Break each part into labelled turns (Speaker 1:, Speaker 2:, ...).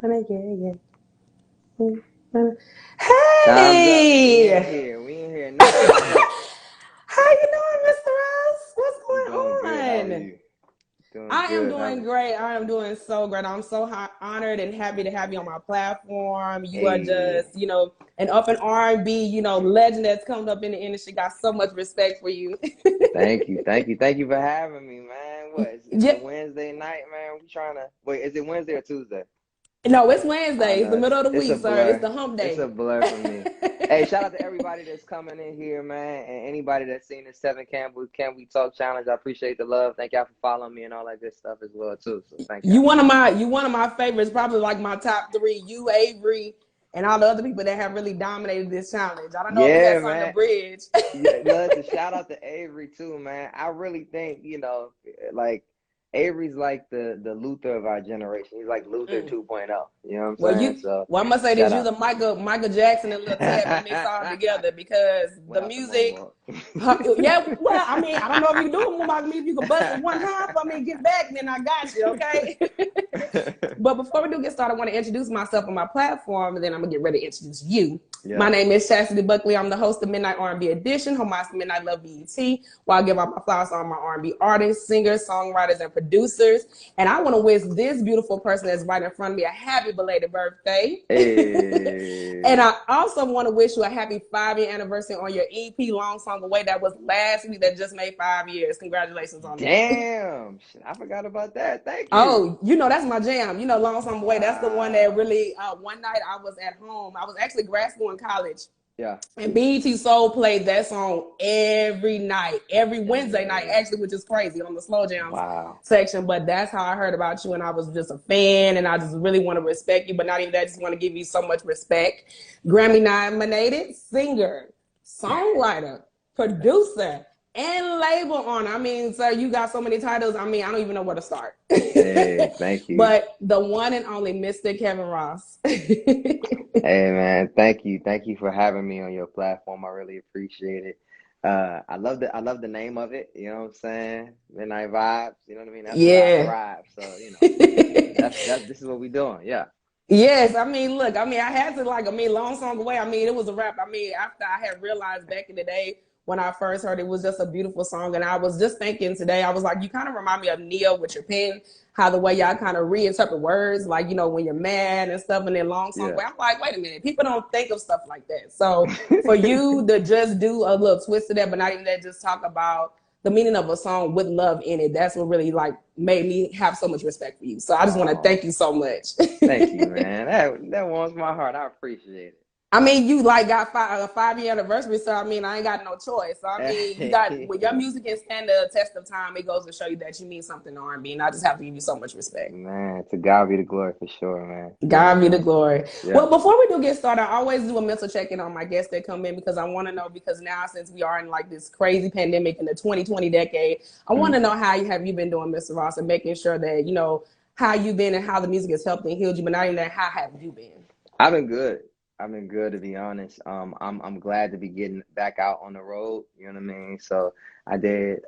Speaker 1: Yeah,
Speaker 2: Time's up. We
Speaker 1: Hey,
Speaker 2: in here. We in here now. What's up?
Speaker 1: how you doing, Mr. Ross? What's
Speaker 2: I'm doing good. How are
Speaker 1: going on?
Speaker 2: you? Doing
Speaker 1: I am
Speaker 2: good.
Speaker 1: doing great. I am doing so great. I'm so honored and happy to have you on my platform. You are
Speaker 2: Hey,
Speaker 1: just, an up and R&B, legend that's come up in the industry. Got so much respect for you.
Speaker 2: thank you for having me, man. What? It's
Speaker 1: Yeah,
Speaker 2: a Wednesday night, man. We trying to wait. Is it Wednesday or Tuesday?
Speaker 1: no, it's
Speaker 2: I
Speaker 1: Wednesday. It's
Speaker 2: know
Speaker 1: the middle of the
Speaker 2: it's a
Speaker 1: week, sir. It's
Speaker 2: blur.
Speaker 1: the hump
Speaker 2: It's a
Speaker 1: day.
Speaker 2: blur for me. Hey, shout out to everybody that's coming in here, man, and anybody that's seen this Seven Can We Talk challenge. I appreciate the love. Thank y'all for following me and all that good stuff as well too. So thank y'all.
Speaker 1: You one of my favorites, probably like my top three. You, Avery, and all the other people that have really dominated this challenge. I don't know if it
Speaker 2: Yeah,
Speaker 1: has something to
Speaker 2: man.
Speaker 1: bridge.
Speaker 2: Yeah, listen, shout out to Avery too, man. I really think, like Avery's like the Luther of our generation. He's like Luther
Speaker 1: Mm.
Speaker 2: 2.0. You know what I'm
Speaker 1: Well,
Speaker 2: saying? So
Speaker 1: I must say this:
Speaker 2: shout
Speaker 1: you
Speaker 2: out.
Speaker 1: the Michael Jackson and Lil Tabby mix all together because the
Speaker 2: Without the
Speaker 1: music.
Speaker 2: moonwalk.
Speaker 1: Yeah, well, I mean, I don't know if you can do it more. I mean, if you can bust it one time for me, get back, then I got you, okay? But before we do get started, I want to introduce myself on my platform, and then I'm gonna get ready to introduce you. My
Speaker 2: Yeah.
Speaker 1: name is Chastity Buckley. I'm the host of Midnight R&B Edition, home of Midnight Love BET, where I give out my flowers to all my R&B artists, singers, songwriters, and producers. And I want to wish this beautiful person that's right in front of me a happy belated birthday. And
Speaker 2: Hey.
Speaker 1: I also want to wish you a happy 5-year anniversary on your EP, Long Song Away. That was last week. That just made 5 years. Congratulations on that.
Speaker 2: Damn. Shit, I forgot about that. Thank you.
Speaker 1: Oh, that's my jam. Long Song Away. That's the one that
Speaker 2: Wow.
Speaker 1: really. One night I was at home. I was actually grad school in college,
Speaker 2: Yeah.
Speaker 1: and BET Soul played that song every night, every Wednesday night,
Speaker 2: Hey.
Speaker 1: actually, which is crazy on the slow jams
Speaker 2: Wow.
Speaker 1: section. But that's how I heard about you, and I was just a fan, and I just really want to respect you. But not even that, I just want to give you so much respect. Grammy nominated singer, songwriter, producer, and label owner. I mean, sir, you got so many titles. I mean, I don't even know where to start.
Speaker 2: Hey, thank you.
Speaker 1: But the one and only Mr. Kevin Ross.
Speaker 2: Hey man, thank you for having me on your platform. I really appreciate it. I love the name of it. You know what I'm saying? Midnight vibes. You know what I mean? That's where I
Speaker 1: Yeah.
Speaker 2: thrive. So that's this is what we doing. Yeah.
Speaker 1: Yes, I mean, look, I mean, I had to Long Song Away. I mean, it was a rap. I mean, after I had realized back in the day when I first heard it was just a beautiful song, and I was just thinking today, I was like, you kind of remind me of Neo with your pen, how the way y'all kind of reinterpret words, like when you're mad and stuff, and then Long Song
Speaker 2: Yeah.
Speaker 1: Away. I'm like, wait a minute, people don't think of stuff like that. So for you to just do a little twist to that, but not even that, just talk about the meaning of a song with love in it. That's what really like made me have so much respect for you. So I just want to
Speaker 2: Oh,
Speaker 1: thank you so much.
Speaker 2: thank you, man. That warms my heart. I appreciate
Speaker 1: I mean, you like got a 5-year anniversary, so I mean, I ain't got no choice. So I mean, you got when your
Speaker 2: it.
Speaker 1: music can stand the test of time, it goes to show you that you mean something to R&B, and I just have to give you so much respect.
Speaker 2: Man, to God be the glory for sure, man. Yeah,
Speaker 1: God be the glory.
Speaker 2: yeah.
Speaker 1: Well, before we do get started, I always do a mental check-in on my guests that come in because I want to know because now since we are in like this crazy pandemic in the 2020 decade, I want to
Speaker 2: Mm.
Speaker 1: know how have you been doing, Mr. Ross, and making sure that how you've been and how the music has helped and healed you, but not even that, how have you been?
Speaker 2: I've been good. I've been good to be honest. I'm glad to be getting back out on the road. You know what I mean? So I did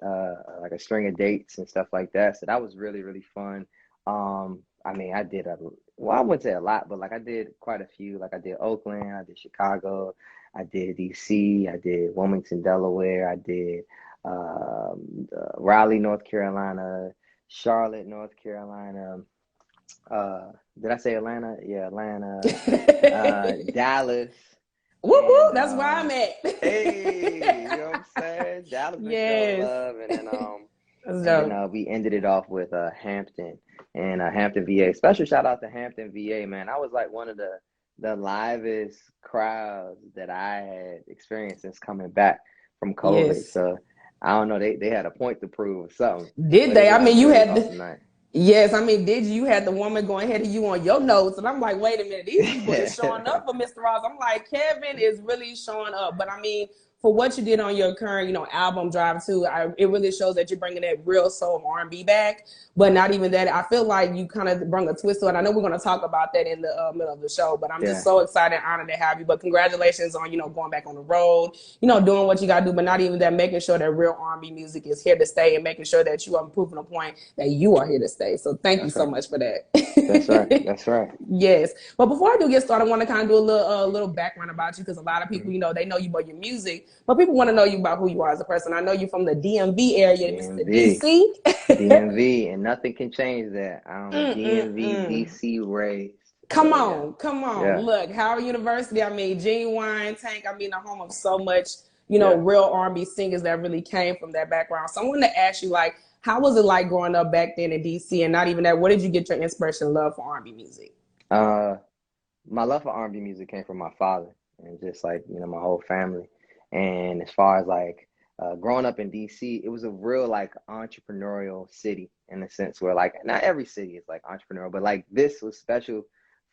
Speaker 2: like a string of dates and stuff like that. So that was really fun. I mean, I did I wouldn't say a lot, but like I did quite a few. Like I did Oakland, I did Chicago, I did DC, I did Wilmington, Delaware, I did Raleigh, North Carolina, Charlotte, North Carolina. Did I say Atlanta? Yeah, Atlanta, Dallas,
Speaker 1: Woo woo,
Speaker 2: and
Speaker 1: that's where I'm at.
Speaker 2: hey, you know what I'm saying? Dallas been showing
Speaker 1: Yes,
Speaker 2: love,
Speaker 1: that's
Speaker 2: and then
Speaker 1: dope.
Speaker 2: we ended it off with Hampton and Hampton, VA. Special shout out to Hampton, VA, man. I was like one of the livest crowds that I had experienced since coming back from COVID.
Speaker 1: Yes.
Speaker 2: So I don't know, they had a point to prove or something,
Speaker 1: Did
Speaker 2: but it
Speaker 1: they? I
Speaker 2: was a
Speaker 1: mean, you
Speaker 2: really
Speaker 1: had
Speaker 2: awesome night.
Speaker 1: yes. I mean, did you had the woman going ahead of you on your notes, and I'm like, wait a minute, these people is showing up for Mr. Ross. I'm like, Kevin is really showing up, but I mean, for what you did on your current, album Drive Too, it really shows that you're bringing that real soul R&B back. But not even that, I feel like you kind of bring a twist to it. I know we're going to talk about that in the middle of the show, but I'm just
Speaker 2: Yeah,
Speaker 1: so excited and honored to have you. But congratulations on, going back on the road, doing what you got to do, but not even that, making sure that real R&B music is here to stay and making sure that you are proving a point that you are here to stay. So thank you
Speaker 2: that's
Speaker 1: so
Speaker 2: right.
Speaker 1: much for
Speaker 2: That's right.
Speaker 1: that.
Speaker 2: That's right.
Speaker 1: Yes. But before I do get started, I want to kind of do a little background about you because a lot of people,
Speaker 2: Mhm.
Speaker 1: they know you by your music, but people want to know you about who you are as a person. I know you from the DMV area, Mr.
Speaker 2: DMV,
Speaker 1: DC.
Speaker 2: DMV, and nothing can change that. I'm a DMV,
Speaker 1: Mm-mm-mm.
Speaker 2: DC raised.
Speaker 1: Come
Speaker 2: So yeah,
Speaker 1: on, come on.
Speaker 2: yeah,
Speaker 1: Look, Howard University, I mean, Genuine, Tank, I mean, the home of so much,
Speaker 2: yeah.
Speaker 1: real R&B singers that really came from that background. So I wanted to ask you, like, how was it like growing up back then in DC? And not even that, where did you get your inspiration and love for R&B music?
Speaker 2: Uh, my love for R&B music came from my father and just like, my whole family. And as far as like growing up in DC, it was a real like entrepreneurial city in a sense where like not every city is like entrepreneurial, but like this was special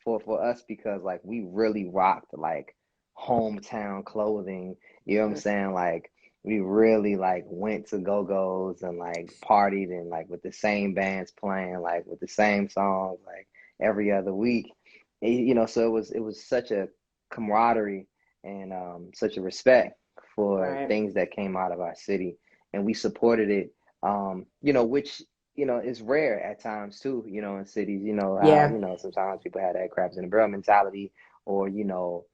Speaker 2: for us because like we really rocked like hometown clothing. You know what I'm saying? Like we really like went to go-go's and like partied and like with the same bands playing, like with the same songs, like every other week. So it was such a camaraderie and such a respect for
Speaker 1: Right.
Speaker 2: things that came out of our city, and we supported it. Which is rare at times too. In cities, how
Speaker 1: Yeah.
Speaker 2: sometimes people have that crabs in the barrel mentality, or you know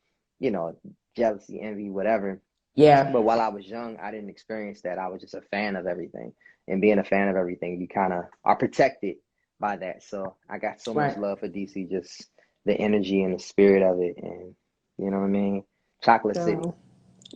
Speaker 2: jealousy, envy, whatever.
Speaker 1: Yeah.
Speaker 2: But while I was young, I didn't experience that. I was just a fan of everything. And being a fan of everything, you kind of are protected by that. So I got so much
Speaker 1: Right.
Speaker 2: love for DC, just the energy and the spirit of it. And you know what I mean? Chocolate City,
Speaker 1: Um,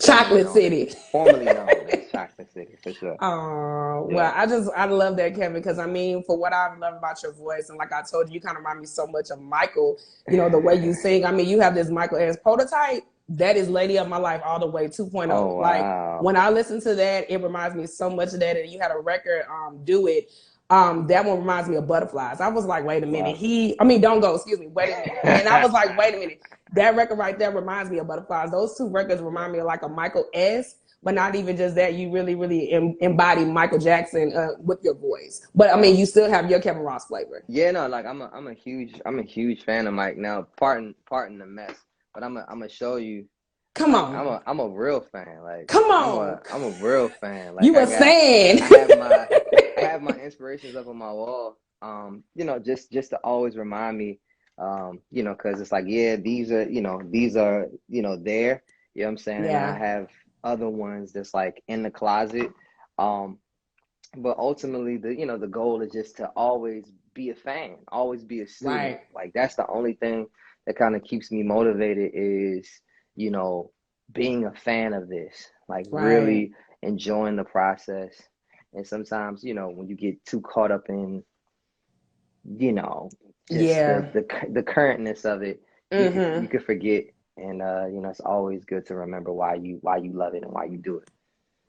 Speaker 2: formerly
Speaker 1: Chocolate
Speaker 2: known as
Speaker 1: City.
Speaker 2: formerly known as Chocolate City for sure.
Speaker 1: Oh, well,
Speaker 2: Yeah.
Speaker 1: I love that, Kevin, because I mean, for what I've loved about your voice, and like I told you, you kind of remind me so much of Michael, the way you sing. I mean, you have this Michael as prototype. That is Lady of My Life all the way 2.0.
Speaker 2: Oh
Speaker 1: Like
Speaker 2: wow.
Speaker 1: when I listen to that, it reminds me so much of that. And you had a record, Do It. That one reminds me of Butterflies. I was like, wait a minute.
Speaker 2: Wow.
Speaker 1: Don't go, excuse me, wait a minute. And I was like, wait a minute. That record right there reminds me of Butterflies. Those two records remind me of like a Michael S. But not even just that, you really, really embody Michael Jackson with your voice. But I mean,
Speaker 2: Yeah.
Speaker 1: you still have your Kevin Ross flavor.
Speaker 2: Yeah, no, like I'm a huge fan of Mike. Now, pardon the mess, but I'm gonna show you.
Speaker 1: Come
Speaker 2: Like
Speaker 1: on,
Speaker 2: I'm a real fan. Like
Speaker 1: come
Speaker 2: I'm
Speaker 1: on.
Speaker 2: a I'm a real fan. Like
Speaker 1: You a fan?
Speaker 2: I have my I have my inspirations up on my wall. Just to always remind me, because it's like, yeah, these are there. You know what I'm saying? And I
Speaker 1: Yeah,
Speaker 2: have other ones that's like in the closet. Um, but ultimately the goal is just to always be a fan, always be a student.
Speaker 1: right,
Speaker 2: Like that's the only thing that kind of keeps me motivated is you know being a fan of this, like
Speaker 1: right.
Speaker 2: really enjoying the process. And sometimes when you get too caught up in you know just the
Speaker 1: Yeah.
Speaker 2: the, the currentness of it, you
Speaker 1: Mm-hmm.
Speaker 2: could forget. And it's always good to remember why you love it and why you do it.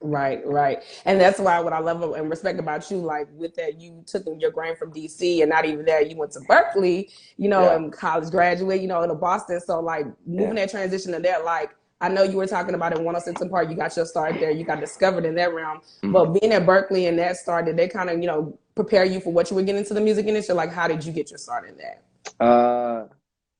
Speaker 1: Right, right. And that's why what I love and respect about you, like with that, you took your grain from DC and not even there, you went to Berkeley,
Speaker 2: Yeah,
Speaker 1: and college graduate, to Boston. So like moving
Speaker 2: yeah.
Speaker 1: that transition to that, like I know you were talking about in 106 and Park, you got your start there, you got discovered in that realm.
Speaker 2: Mhm.
Speaker 1: But being at Berkeley and that started, they kind of, prepare you for what you were getting into the music industry. Like how did you get your start in that?
Speaker 2: uh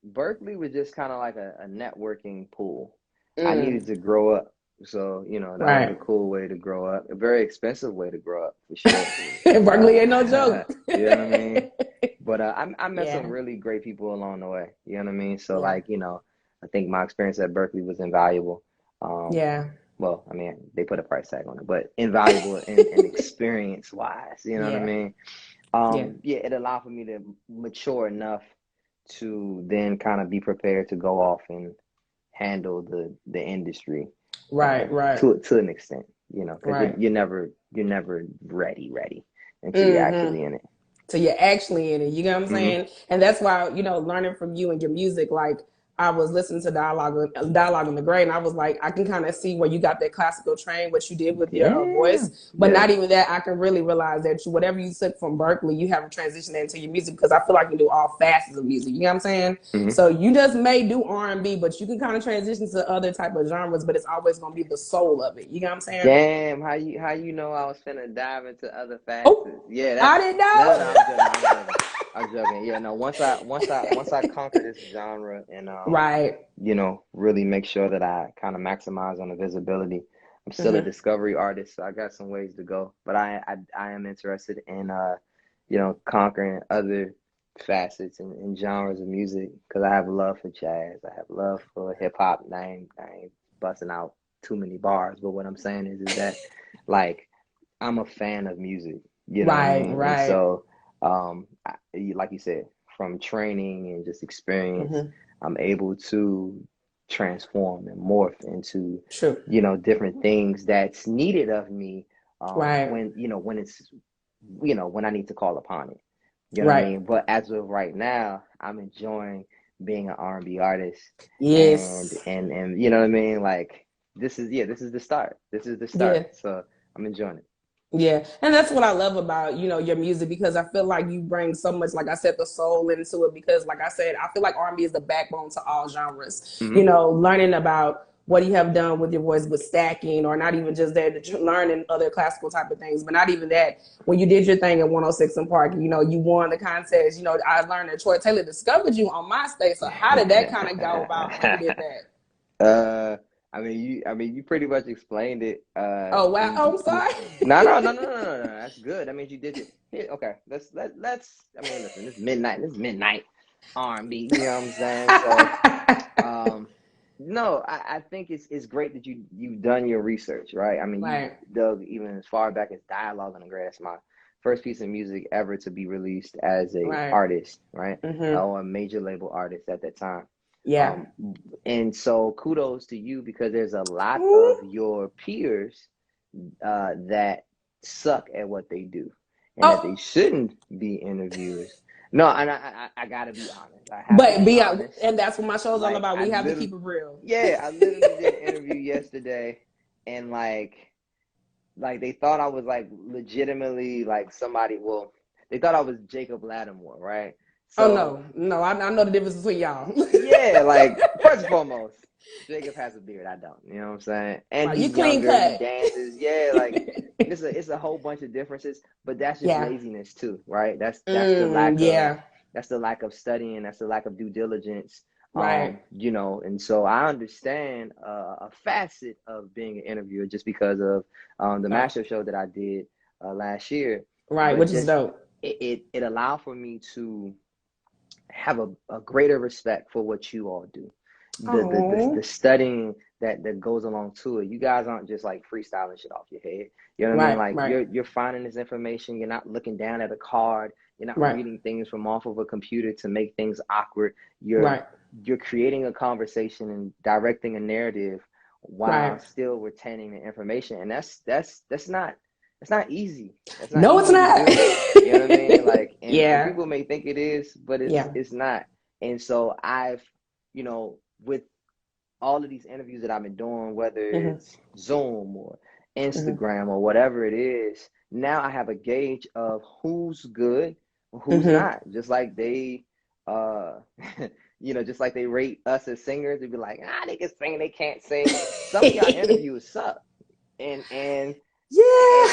Speaker 2: Berkeley was just kind of like a networking pool. I
Speaker 1: Mm,
Speaker 2: needed to grow up. So, that was a
Speaker 1: right.
Speaker 2: cool way to grow up. A very expensive way to grow up for sure.
Speaker 1: Berkeley
Speaker 2: Uh,
Speaker 1: ain't no joke.
Speaker 2: you know what I mean? But I met some
Speaker 1: Yeah,
Speaker 2: really great people along the way. You know what I mean? So
Speaker 1: yeah,
Speaker 2: like, I think my experience at Berkeley was invaluable. Um,
Speaker 1: yeah,
Speaker 2: well, I mean, they put a price tag on it, but invaluable in experience wise. You know what I
Speaker 1: yeah,
Speaker 2: mean?
Speaker 1: yeah.
Speaker 2: Yeah, it allowed for me to mature enough to then kind of be prepared to go off and handle the industry
Speaker 1: Right, right,
Speaker 2: to an extent, because
Speaker 1: right.
Speaker 2: you're never ready until you're
Speaker 1: Mm-hmm.
Speaker 2: actually in it.
Speaker 1: So you're actually in it. You know what I'm
Speaker 2: Hmm.
Speaker 1: saying? And that's why, learning from you and your music, like I was listening to Dialogue in the Gray, and I was like, I can kind of see where you got that classical train, what you did with your
Speaker 2: Yeah,
Speaker 1: voice, but
Speaker 2: yeah.
Speaker 1: not even that. I can really realize that whatever you took from Berkeley, you have to transition that into your music, because I feel like you do all facets of music. You know what I'm saying?
Speaker 2: Hmm.
Speaker 1: So you just may do R&B, but you can kind of transition to other type of genres, but it's always gonna be the soul of it. You know what I'm saying?
Speaker 2: Damn, how you know I was finna dive into other facets?
Speaker 1: Oh,
Speaker 2: Yeah,
Speaker 1: I didn't
Speaker 2: no,
Speaker 1: know.
Speaker 2: no, I'm joking, I'm joking. I'm joking. Yeah, no, once I conquer this genre and
Speaker 1: Right.
Speaker 2: really make sure that I kind of maximize on the visibility. I'm still a
Speaker 1: Mm-hmm.
Speaker 2: discovery artist, so I got some ways to go. But I am interested in conquering other facets and genres of music because I have love for jazz. I have love for hip hop. I ain't busting out too many bars, but what I'm saying is that like I'm a fan of music, you know what I
Speaker 1: Right.
Speaker 2: mean? And
Speaker 1: Right.
Speaker 2: so like you said, from training and just experience,
Speaker 1: Mm-hmm.
Speaker 2: I'm able to transform and morph into,
Speaker 1: True.
Speaker 2: different things that's needed of me
Speaker 1: Right.
Speaker 2: when it's when I need to call upon it. You know what I
Speaker 1: Right.
Speaker 2: mean? But as of right now, I'm enjoying being an R&B artist and
Speaker 1: Yes.
Speaker 2: and and you know what I mean? Like this is the start. This is the
Speaker 1: Yeah.
Speaker 2: start. So I'm enjoying it.
Speaker 1: Yeah. And that's what I love about, your music, because I feel like you bring so much, like I said, the soul into it, because like I said, I feel like R&B is the backbone to all genres.
Speaker 2: Hmm.
Speaker 1: Learning about what you have done with your voice with stacking, or not even just that, learning other classical type of things, but not even that. When you did your thing at 106 in Park, you won the contest. I learned that Troy Taylor discovered you on MySpace. So how did that kind of go about when you did that?
Speaker 2: uh I mean you pretty much explained it.
Speaker 1: Oh, wow. Oh, I'm sorry.
Speaker 2: No, no, no, no, no, no, no. That's good. I mean, you did it. Here, okay, let's. I mean, listen. This is midnight. This is midnight R&B. You know what I'm saying? So, um, no, I think it's great that you've done your research, right? I mean, you
Speaker 1: Right.
Speaker 2: dug even as far back as Dialogue on the Gray. That's my first piece of music ever to be released as a
Speaker 1: Right.
Speaker 2: artist, right?
Speaker 1: Mm-hmm.
Speaker 2: Or a major label artist at that time.
Speaker 1: Yeah.
Speaker 2: Um, and so kudos to you because there's a lot
Speaker 1: Ooh.
Speaker 2: of your peers that suck at what they do and that they
Speaker 1: Oh,
Speaker 2: shouldn't be interviewers. No, and I gotta be honest. I have to
Speaker 1: but
Speaker 2: be
Speaker 1: be out,
Speaker 2: honest.
Speaker 1: and that's what my show's all
Speaker 2: Like
Speaker 1: about.
Speaker 2: I
Speaker 1: We have to
Speaker 2: literally,
Speaker 1: keep it real.
Speaker 2: yeah, I literally did an interview yesterday, and like they thought I was like legitimately like somebody. Well, they thought I was Jacob Lattimore, right?
Speaker 1: Oh
Speaker 2: So
Speaker 1: no, no, I know the difference between y'all.
Speaker 2: yeah, like first and foremost, Jacob has a beard. I don't. You know what I'm saying? And
Speaker 1: Right, you
Speaker 2: he's
Speaker 1: clean
Speaker 2: younger. He
Speaker 1: cut.
Speaker 2: dances. Yeah, like it's a whole bunch of differences. But that's just
Speaker 1: Yeah.
Speaker 2: laziness too, right? That's the lack of
Speaker 1: Yeah.
Speaker 2: studying. That's the lack of due diligence.
Speaker 1: Right.
Speaker 2: And so I understand a facet of being an interviewer just because of the
Speaker 1: Oh,
Speaker 2: mashup show that I did last year.
Speaker 1: right,
Speaker 2: But
Speaker 1: which is
Speaker 2: just
Speaker 1: dope.
Speaker 2: it allowed for me to have a greater respect for what you all do. The
Speaker 1: Oh,
Speaker 2: studying that goes along to it. You guys aren't just like freestyling shit off your head. You know what I mean?
Speaker 1: right,
Speaker 2: Like
Speaker 1: right,
Speaker 2: you're finding this information. You're not looking down at a card. You're not
Speaker 1: right,
Speaker 2: reading things from off of a computer to make things awkward. You're
Speaker 1: right,
Speaker 2: you're creating a conversation and directing a narrative while
Speaker 1: right.
Speaker 2: still retaining the information. And that's not easy. That's not
Speaker 1: No, it's
Speaker 2: easy to
Speaker 1: not.
Speaker 2: do. You know what I mean? Like, and
Speaker 1: Yeah,
Speaker 2: people may think it is, but it's
Speaker 1: yeah.
Speaker 2: it's not. And so with all of these interviews that I've been doing, whether
Speaker 1: Hmm.
Speaker 2: it's Zoom or
Speaker 1: Hmm.
Speaker 2: Instagram or whatever it is, now I have a gauge of who's good, who's
Speaker 1: Hmm.
Speaker 2: not. Just like they, uh, just like they rate us as singers, they'd be like, they can sing, they can't sing. Some of y'all interviews suck, and and
Speaker 1: Yeah,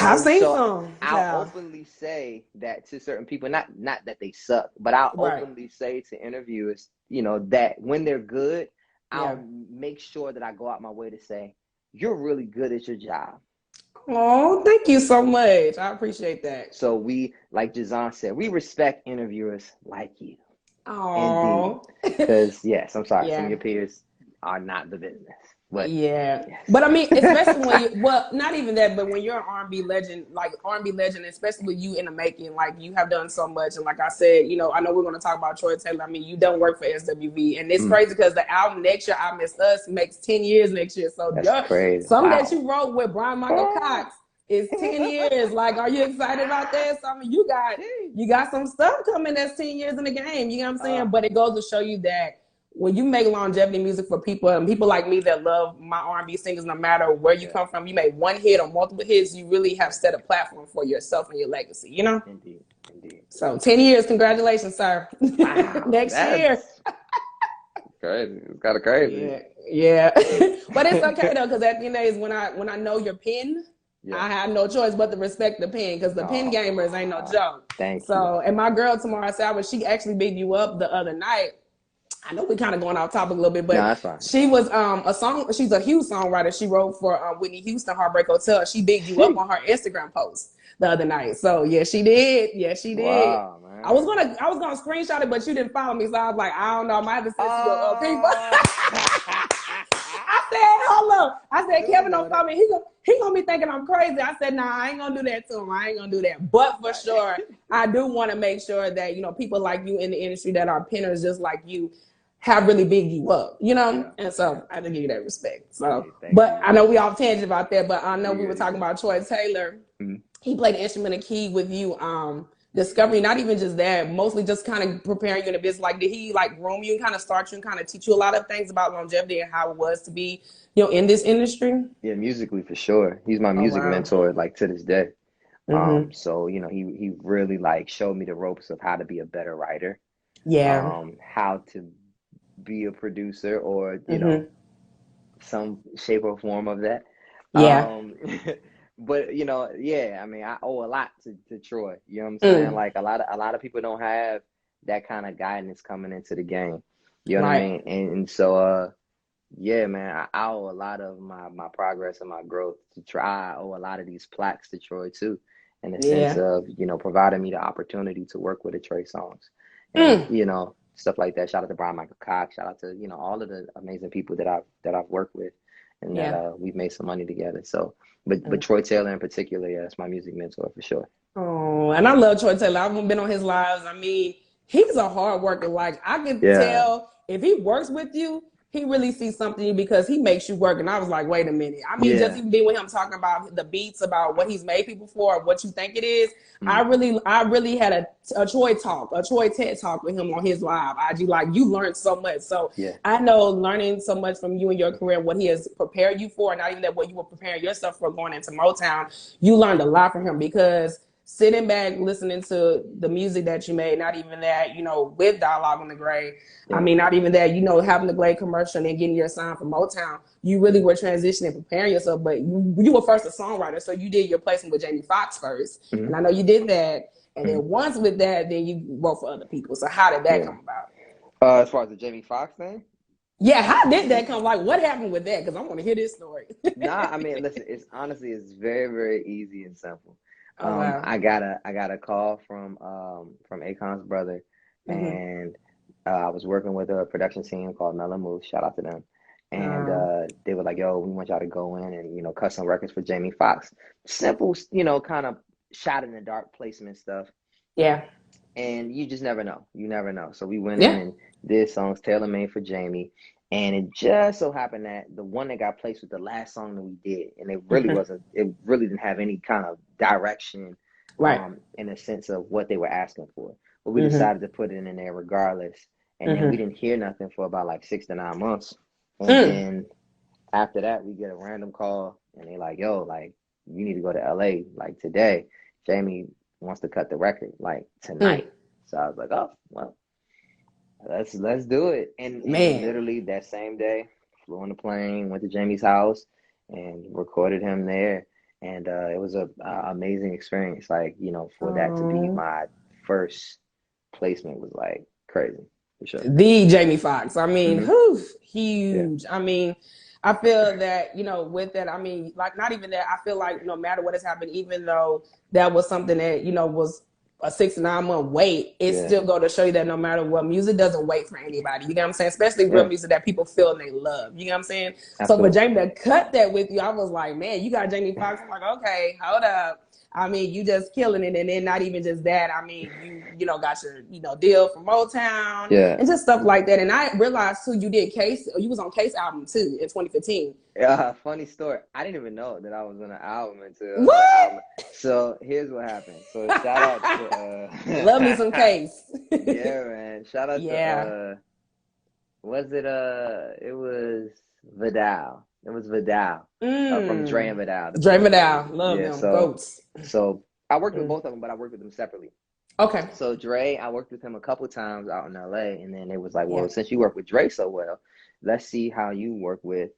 Speaker 2: and,
Speaker 1: I've
Speaker 2: and
Speaker 1: seen
Speaker 2: so
Speaker 1: some.
Speaker 2: I'll
Speaker 1: Yeah,
Speaker 2: openly say that to certain people, not that they suck, but I'll
Speaker 1: right.
Speaker 2: openly say to interviewers, that when they're good,
Speaker 1: Yeah.
Speaker 2: I'll make sure that I go out my way to say, you're really good at your job.
Speaker 1: Oh, thank you so much. I appreciate that.
Speaker 2: So we, like Jazan said, we respect interviewers like you. Indeed.
Speaker 1: Oh,
Speaker 2: Because yes, I'm sorry, some of
Speaker 1: yeah.
Speaker 2: your peers are not the business. But
Speaker 1: Yeah,
Speaker 2: yes.
Speaker 1: but I mean, especially when well, not even that, but when you're an R&B legend, like R&B legend, especially with you in the making, like you have done so much. And like I said, I know we're going to talk about Troy Taylor. I mean, you done work for SWV, and it's
Speaker 2: Mm,
Speaker 1: crazy because the album next year, I Miss Us, makes 10 years next year. So
Speaker 2: that's crazy.
Speaker 1: some that
Speaker 2: Wow.
Speaker 1: you wrote with Brian Michael Cox is 10 years. Like, are you excited about that? So I mean, you got some stuff coming that's 10 years in the game. You know what I'm saying?
Speaker 2: uh,
Speaker 1: But it goes to show you that when you make longevity music for people and people like me that love my R&B singers, no matter where you come from, you make one hit or multiple hits, you really have set a platform for yourself and your legacy, you know?
Speaker 2: Indeed, indeed.
Speaker 1: So 10 years, congratulations, sir.
Speaker 2: Wow,
Speaker 1: Next year.
Speaker 2: Crazy. It's kind of crazy.
Speaker 1: Yeah. But it's okay though, because at the end of the day, when I know your pen, I have no choice but to respect the pen, because the pen gamers ain't no joke.
Speaker 2: Thank
Speaker 1: you. And my girl Tamara Savage, she actually beat you up the other night. I know we kind of going off topic a little bit, but she was she's a huge songwriter. She wrote for Whitney Houston, Heartbreak Hotel. She bigged you up on her Instagram post the other night. So yeah, she did. Yeah, she did.
Speaker 2: Wow, man.
Speaker 1: I was gonna screenshot it, but you didn't follow me, so I was like, I don't know, I might have to send to your people. I said, hold up. I said, Kevin don't follow me. He gonna be thinking I'm crazy. I said, nah, I ain't gonna do that to him. I ain't gonna do that. But for sure, I do want to make sure that, you know, people like you in the industry that are pinners just like you have really bigged you up, you know? Yeah. And so I have to give you that respect. So, but I know we off tangent about that, but I know we were talking about Troy Taylor. Mm-hmm. He played an instrumental key with you. Discovery, not even just that, mostly just kind of preparing you in a business. Like, did he like groom you and kind of start you and kind of teach you a lot of things about longevity and how it was to be, you know, in this industry?
Speaker 2: Yeah, musically for sure. He's my music mentor, like to this day. Mm-hmm. So, you know, he really like showed me the ropes of how to be a better writer.
Speaker 1: Yeah.
Speaker 2: How to be a producer or, you know, some shape or form of that.
Speaker 1: Yeah.
Speaker 2: But you know, yeah, I mean, I owe a lot to Troy. You know what I'm saying? Like a lot of people don't have that kind of guidance coming into the game. You know what I mean? And so, yeah, man, I owe a lot of my progress and my growth to Troy. I owe a lot of these plaques to Troy too, in the sense of, you know, providing me the opportunity to work with the Trey songs, and you know, stuff like that. Shout out to Brian Michael Cox. Shout out to, you know, all of the amazing people that I've worked with, and that we've made some money together. So. But Troy Taylor in particular, yeah, that's my music mentor for sure.
Speaker 1: Oh, and I love Troy Taylor. I've been on his lives. I mean, he's a hard worker. Like, I can tell if he works with you, he really sees something in you because he makes you work. And I was like, wait a minute. I mean, just even being with him talking about the beats, about what he's made people for, what you think it is. I really had a Troy talk, a Troy TED talk with him on his live. Like, you learned so much. So I know learning so much from you and your career, what he has prepared you for, and not even that, what you were preparing yourself for going into Motown, you learned a lot from him, because sitting back, listening to the music that you made, not even that, you know, with Dialogue on the Grave. I mean, not even that, you know, having the Glade commercial and then getting your sign from Motown. You really were transitioning, preparing yourself, but you were first a songwriter, so you did your placement with Jamie Foxx first. And I know you did that. And then once with that, then you wrote for other people. So how did that come about?
Speaker 2: As far as the Jamie Foxx thing?
Speaker 1: Yeah, how did that come? Like, what happened with that? Because I want to hear this story.
Speaker 2: I mean, listen, it's very, very easy and simple. I got a call from Akon's brother, and I was working with a production team called Mellow Moose. Shout out to them. And they were like, "Yo, we want y'all to go in and, you know, cut some records for Jamie Foxx." Simple, you know, kind of shot in the dark placement stuff.
Speaker 1: Yeah.
Speaker 2: And you just never know. You never know. So we went in and did songs tailor made for Jamie. And it just so happened that the one that got placed was the last song that we did. And it really it really didn't have any kind of direction, in a sense of what they were asking for. But we decided to put it in there regardless. And then we didn't hear nothing for about like 6 to 9 months. And then after that, we get a random call and they're like, "Yo, like, you need to go to LA like today. Jamie wants to cut the record like tonight." So I was like, "Oh, well, let's do it." And literally that same day, flew on the plane, went to Jamie's house and recorded him there. And it was a amazing experience. Like, you know, for that to be my first placement was like crazy, for sure.
Speaker 1: The Jamie Foxx. I mean, huge. Yeah. I mean, I feel that, you know, with that, I mean, like, not even that, I feel like no matter what has happened, even though that was something that, you know, was a 6 to 9 month wait, it's still going to show you that no matter what, music doesn't wait for anybody. You know what I'm saying? Especially real music that people feel and they love. You know what I'm saying? Absolutely. So for Jamie to cut that with you, I was like, man, you got Jamie Foxx. I'm like, okay, hold up. I mean, you just killing it. And then not even just that. I mean, you know, got your, you know, deal from Motown and just stuff like that. And I realized too, you was on Case album too in 2015.
Speaker 2: Funny story. I didn't even know that I was on an album until
Speaker 1: what?
Speaker 2: So here's what happened. So shout out to
Speaker 1: love me some Case.
Speaker 2: Yeah, man. Shout out to Was it it was Vidal. It was Vidal from Dre and
Speaker 1: Mm.
Speaker 2: Vidal, the
Speaker 1: Dre
Speaker 2: Beastie
Speaker 1: Vidal,
Speaker 2: Boys.
Speaker 1: love
Speaker 2: Yeah,
Speaker 1: them goats.
Speaker 2: so I worked with
Speaker 1: Mm.
Speaker 2: both of them, but I worked with them separately.
Speaker 1: Okay.
Speaker 2: So Dre, I worked with him a couple times out in LA, and then it was like, well,
Speaker 1: Yeah.
Speaker 2: since you work with Dre so well, let's see how you work with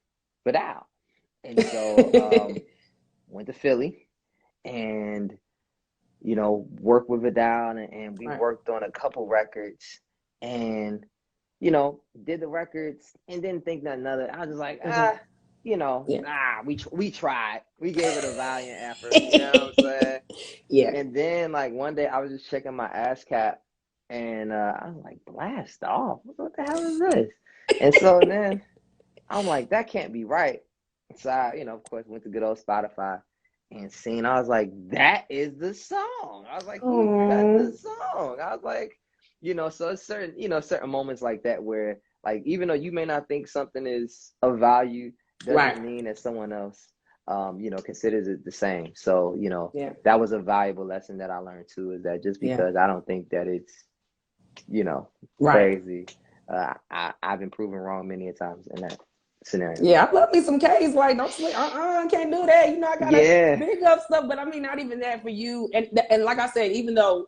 Speaker 2: Vidal. And so went to Philly and worked with Vidal, and we
Speaker 1: Right.
Speaker 2: worked on a couple records and did the records and didn't think nothing of it. I was just like,
Speaker 1: Hmm. Yeah.
Speaker 2: we tried. We gave it a valiant effort, you know what I'm saying?
Speaker 1: Yeah.
Speaker 2: And then like one day I was just checking my ASCAP and I was like, blast off. What the hell is this? And so then I'm like, that can't be right. So I, of course, went to good old Spotify and seen. I was like, that is the song. I was like, he cut the
Speaker 1: Oh.
Speaker 2: song. I was like, so it's certain, certain moments like that where, like, even though you may not think something is of value,
Speaker 1: Right.
Speaker 2: doesn't mean that someone else, considers it the same. So,
Speaker 1: Yeah.
Speaker 2: that was a valuable lesson that I learned too. Is that just
Speaker 1: Yeah.
Speaker 2: because I don't think that it's,
Speaker 1: Right.
Speaker 2: crazy, I've been proven wrong many a times in that scenario.
Speaker 1: Yeah, I love me some K's. Like, don't sleep. Can't do that. I gotta
Speaker 2: Yeah,
Speaker 1: big up stuff. But I mean, not even that for you. And like I said, even though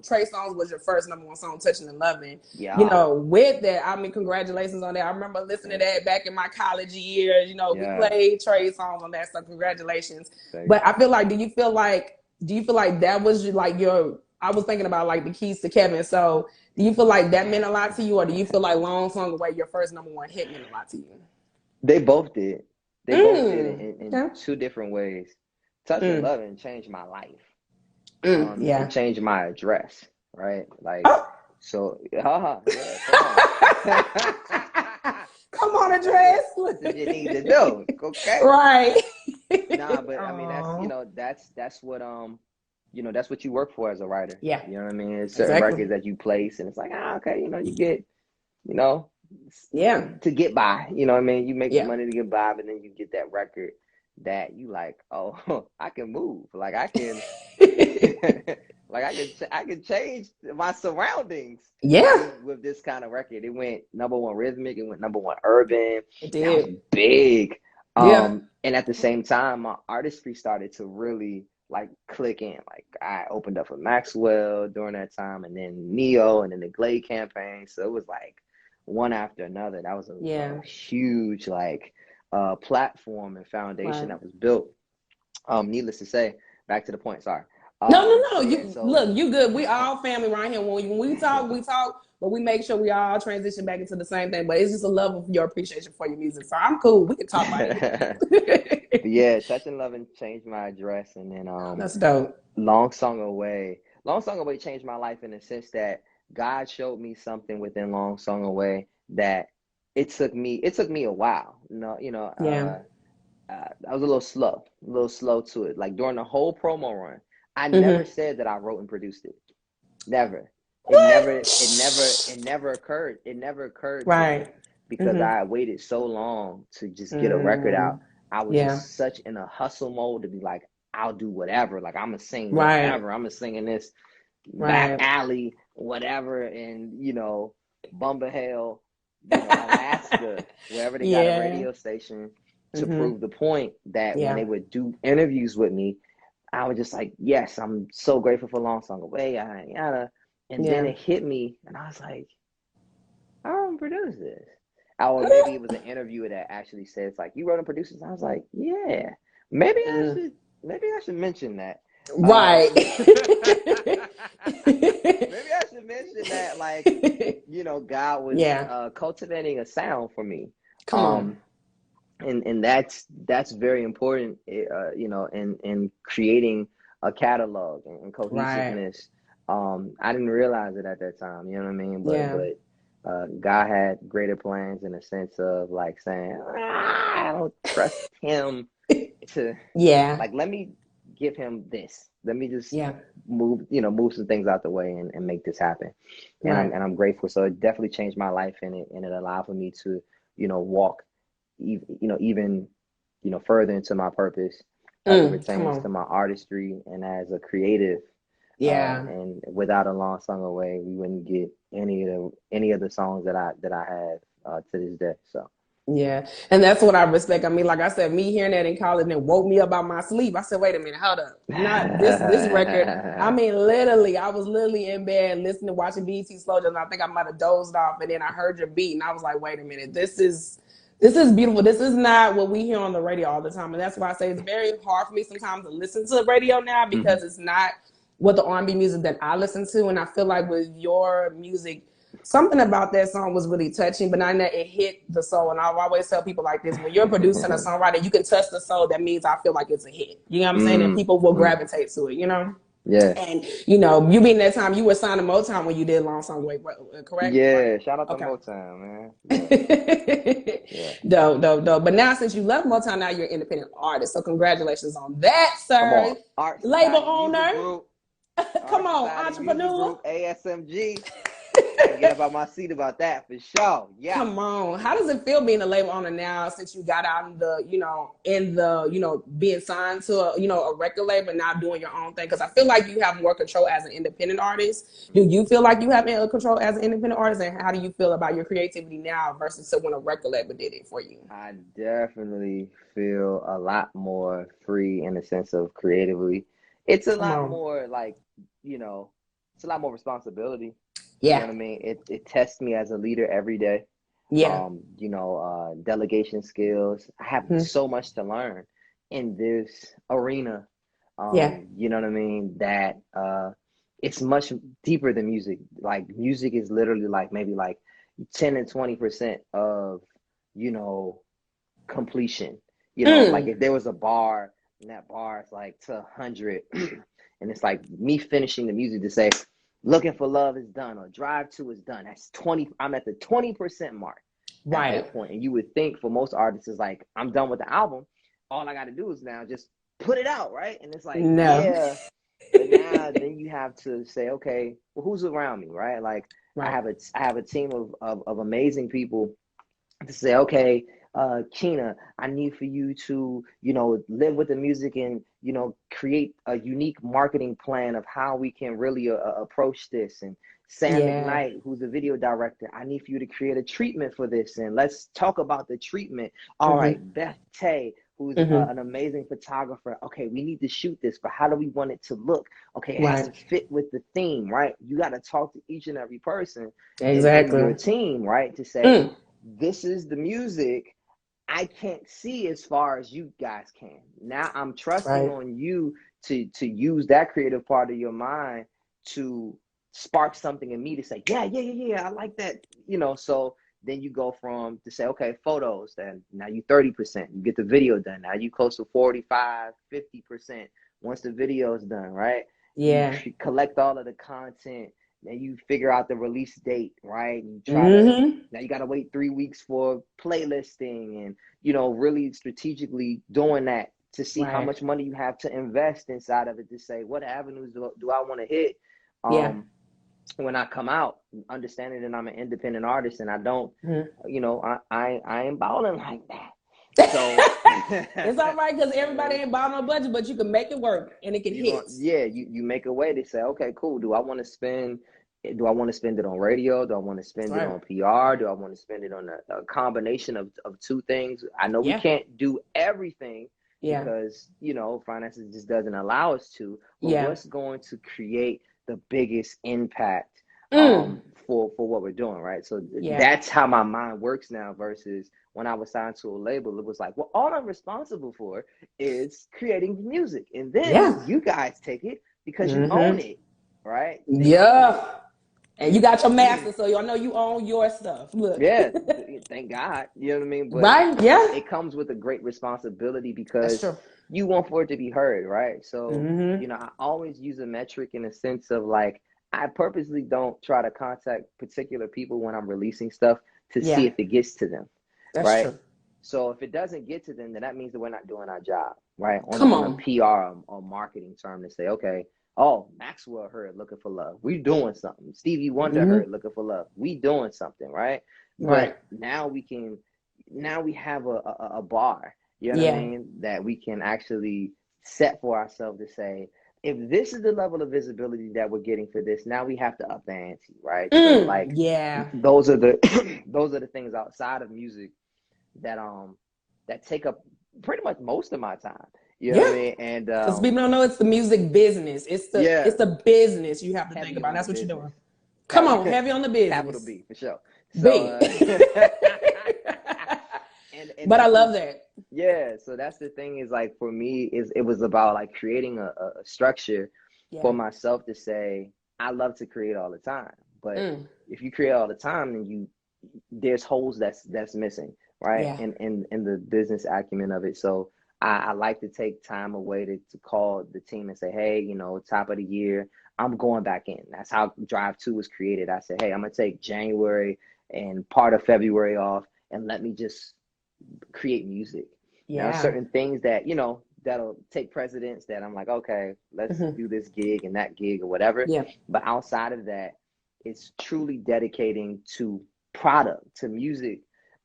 Speaker 1: Trey Songz was your first number one song, Touching and Loving.
Speaker 2: yeah,
Speaker 1: With that, I mean, congratulations on that. I remember listening to
Speaker 2: thanks.
Speaker 1: that back in my college years. We
Speaker 2: Yeah,
Speaker 1: played Trey Songz on that, so congratulations.
Speaker 2: thanks.
Speaker 1: But I feel like, do you feel like that was like your? I was thinking about like the keys to Kevin. So do you feel like that meant a lot to you, or do you feel like Long Song Away, your first number one hit, meant a lot to you?
Speaker 2: They both did. They both did it
Speaker 1: Mm.
Speaker 2: in
Speaker 1: Okay.
Speaker 2: two different ways. Touch and
Speaker 1: Mm.
Speaker 2: Loving changed my life. It
Speaker 1: Yeah.
Speaker 2: changed my address, right? Like,
Speaker 1: Oh.
Speaker 2: so, yeah, come on.
Speaker 1: Come on,
Speaker 2: That's
Speaker 1: address.
Speaker 2: what you need to do, okay?
Speaker 1: Right.
Speaker 2: Nah, but I mean,
Speaker 1: Oh.
Speaker 2: that's what you work for as a writer.
Speaker 1: Yeah.
Speaker 2: You know what I mean? It's certain
Speaker 1: Exactly.
Speaker 2: records that you place, and it's like, okay, you get, you know,
Speaker 1: Yeah.
Speaker 2: to get by. You know what I mean? You make the
Speaker 1: Yeah.
Speaker 2: money to get by, but then you get that record that you like, oh, I can move. Like I can, like I can change my surroundings
Speaker 1: Yeah.
Speaker 2: with this kind of record. It went number one rhythmic. It went number one urban.
Speaker 1: It
Speaker 2: That was
Speaker 1: did.
Speaker 2: big.
Speaker 1: Yeah.
Speaker 2: And at the same time, my artistry started to really like click in. Like I opened up for Maxwell during that time, and then Neo, and then the Glade campaign. So it was like one after another. That was
Speaker 1: Yeah.
Speaker 2: a huge like platform and foundation
Speaker 1: Right.
Speaker 2: that was built. Needless to say, back to the point. Sorry.
Speaker 1: No, no, no.
Speaker 2: So yeah,
Speaker 1: You
Speaker 2: so
Speaker 1: look, you good. We all family right here. When we talk, we talk, but we make sure we all transition back into the same thing. But it's just a love of your appreciation for your music. So I'm cool. We can talk about
Speaker 2: but
Speaker 1: anything.
Speaker 2: yeah, Touch and Loving changed my address, and then
Speaker 1: That's dope.
Speaker 2: Long Song Away. Long Song Away changed my life in the sense that God showed me something within Long Song Away that it took me a while.
Speaker 1: Yeah.
Speaker 2: I was a little slow to it. Like during the whole promo run, I never
Speaker 1: Mm-hmm.
Speaker 2: said that I wrote and produced it. Never.
Speaker 1: What?
Speaker 2: It never occurred. It never occurred to me
Speaker 1: Right.
Speaker 2: because
Speaker 1: Mm-hmm.
Speaker 2: I waited so long to just get a record out. I was
Speaker 1: Yeah.
Speaker 2: just such in a hustle mode to be like, I'll do whatever. Like I'm gonna sing
Speaker 1: Right.
Speaker 2: whatever. I'm gonna sing in this back
Speaker 1: Right.
Speaker 2: alley, whatever, and Bumba Hale, Alaska, wherever they got a
Speaker 1: Yeah.
Speaker 2: radio station to
Speaker 1: Mm-hmm.
Speaker 2: prove the point that when
Speaker 1: Yeah.
Speaker 2: they would do interviews with me, I was just like, yes, I'm so grateful for Long Song Away, yada yada. And then
Speaker 1: Yeah.
Speaker 2: it hit me, and I was like, I don't produce this. Or maybe it was an interviewer that actually says like, you wrote and produced this. I was like, yeah, maybe I
Speaker 1: Mm.
Speaker 2: should, maybe I should mention that.
Speaker 1: Right.
Speaker 2: Maybe I should mention that, like, God was
Speaker 1: Yeah.
Speaker 2: cultivating a sound for me.
Speaker 1: Come on.
Speaker 2: And that's very important, in creating a catalog and
Speaker 1: Right.
Speaker 2: cohesiveness. I didn't realize it at that time, you know what I mean?
Speaker 1: Yeah.
Speaker 2: But God had greater plans in a sense of like saying, I don't trust him to
Speaker 1: Yeah.
Speaker 2: like, let me give him this. Let me just
Speaker 1: Yeah.
Speaker 2: move some things out the way and make this happen. And
Speaker 1: Right.
Speaker 2: I'm grateful. So it definitely changed my life, and it allowed for me to, walk even further into my purpose as it
Speaker 1: Come
Speaker 2: pertains
Speaker 1: on.
Speaker 2: to my artistry and as a creative.
Speaker 1: Yeah.
Speaker 2: And without a Long Song Away, we wouldn't get any of the songs that I have to this day. So.
Speaker 1: Yeah, and that's what I respect. I mean, like I said, me hearing that in college and it woke me up out my sleep. I said, wait a minute, hold up. Not this record. I mean, literally, I was literally in bed listening, watching BET Slow Jams, and I think I might have dozed off, and then I heard your beat, and I was like, wait a minute, this is beautiful. This is not what we hear on the radio all the time, and that's why I say it's very hard for me sometimes to listen to the radio now because it's not what the R&B music that I listen to, and I feel like with your music, something about that song was really touching, but not that it hit the soul. And I always tell people like this: when you're producing a songwriter, you can touch the soul. That means I feel like it's a hit. You know what I'm saying? And people will gravitate to it. You know.
Speaker 2: Yeah.
Speaker 1: And you know, you being that time, you were signed to Motown when you did Long Song Wait, correct?
Speaker 2: Yeah. Shout out to
Speaker 1: Okay.
Speaker 2: Motown, man. Yeah. Yeah.
Speaker 1: Dope. But now, since you left Motown, now you're an independent artist. So congratulations on that, sir.
Speaker 2: Come on, Art
Speaker 1: Label
Speaker 2: Society Music
Speaker 1: owner.
Speaker 2: Group,
Speaker 1: Come
Speaker 2: Art
Speaker 1: on,
Speaker 2: Society
Speaker 1: entrepreneur.
Speaker 2: Music Group, ASMG. Get up out my seat about that for sure. Yeah.
Speaker 1: Come on. How does it feel being a label owner now since you got out being signed to a record label and now doing your own thing? Because I feel like you have more control as an independent artist. Do you feel like you have control as an independent artist? And how do you feel about your creativity now versus when a record label did it for you?
Speaker 2: I definitely feel a lot more free in the sense of creatively. It's a lot more like, it's a lot more responsibility.
Speaker 1: Yeah.
Speaker 2: You know what I mean? It tests me as a leader every day.
Speaker 1: Yeah.
Speaker 2: Delegation skills. I have so much to learn in this arena. You know what I mean? That it's much deeper than music. Like music is literally like maybe like 10 and 20% of, completion. Like if there was a bar and that bar is like to 100 and it's like me finishing the music to say, Looking for Love is done or Drive To is done. That's 20. I'm at the 20% mark at that point. And you would think for most artists is like, I'm done with the album. All I got to do is now just put it out, right? And it's like, yeah. But now then you have to say, okay, well, who's around me, right? Like I have a team of amazing people to say, okay, Kina, I need for you to, live with the music and, create a unique marketing plan of how we can really approach this. And Sam McKnight, who's a video director, I need for you to create a treatment for this. And let's talk about the treatment. All right, Beth Tay, who's an amazing photographer. Okay, we need to shoot this, but how do we want it to look? Okay, it has to fit with the theme, right? You got to talk to each and every person in your team, right? To say, this is the music I can't see as far as you guys can. Now I'm trusting on you to use that creative part of your mind to spark something in me to say, yeah, I like that. So then you go from to say, okay, photos, then now you 30%, you get the video done. Now you close to 45, 50% once the video is done, right?
Speaker 1: Yeah.
Speaker 2: You collect all of the content. Then you figure out the release date, right? And you try to, now you got to wait 3 weeks for playlisting and, really strategically doing that to see how much money you have to invest inside of it to say, what avenues do I want to hit? When I come out, understanding that I'm an independent artist and I don't, I ain't balling like that. So
Speaker 1: it's all right because everybody ain't buying no budget, but you can make it work and it can hit.
Speaker 2: You make a way to say, okay, cool. Do I want to spend it on radio? Do I want to spend it on PR? Do I want to spend it on a combination of two things? I know we can't do everything because, finances just doesn't allow us to. But what's going to create the biggest impact for what we're doing, right? So that's how my mind works now versus when I was signed to a label. It was like, well, all I'm responsible for is creating music. And then you guys take it because you own it, right?
Speaker 1: And you got your master, so I know you own your stuff. Look.
Speaker 2: Yeah, thank God. You know what I mean? But it comes with a great responsibility because you want for it to be heard, right? So, I always use a metric in a sense of like, I purposely don't try to contact particular people when I'm releasing stuff to see if it gets to them. That's true. So if it doesn't get to them, then that means that we're not doing our job, right? On a PR or marketing term to say, okay, oh, Maxwell heard Looking for Love. We doing something. Stevie Wonder heard Looking for Love. We doing something, right? But now we have a bar, you know what I mean? That we can actually set for ourselves to say, if this is the level of visibility that we're getting for this, now we have to up the ante, right? So like
Speaker 1: Yeah.
Speaker 2: those are the those are the things outside of music that that take up pretty much most of my time. You know what I
Speaker 1: Yeah.
Speaker 2: mean? And
Speaker 1: Because people don't know it's the music business.
Speaker 2: yeah,
Speaker 1: It's the business you have to think
Speaker 2: heavy
Speaker 1: about.
Speaker 2: on the
Speaker 1: That's what you're
Speaker 2: business.
Speaker 1: doing. Come on, heavy on the
Speaker 2: Capital
Speaker 1: business.
Speaker 2: B for sure. So
Speaker 1: B.
Speaker 2: and
Speaker 1: But I
Speaker 2: that's
Speaker 1: love
Speaker 2: the
Speaker 1: that.
Speaker 2: yeah. So that's the thing is like for me is it was about like creating a structure for
Speaker 1: Yeah.
Speaker 2: myself to say I love to create all the time, but
Speaker 1: Mm.
Speaker 2: if you create all the time, then there's holes that's missing, right?
Speaker 1: Yeah.
Speaker 2: In the business acumen of it. So I like to take time away to call the team and say, hey, you know, top of the year, I'm going back in. That's how Drive 2 was created. I said, hey, I'm gonna take January and part of February off and let me just create music. Now
Speaker 1: Yeah.
Speaker 2: certain things that, you know, that'll take precedence that I'm like, okay, let's
Speaker 1: Mm-hmm.
Speaker 2: do this gig and that gig or whatever.
Speaker 1: Yeah.
Speaker 2: But outside of that, it's truly dedicating to product, to music,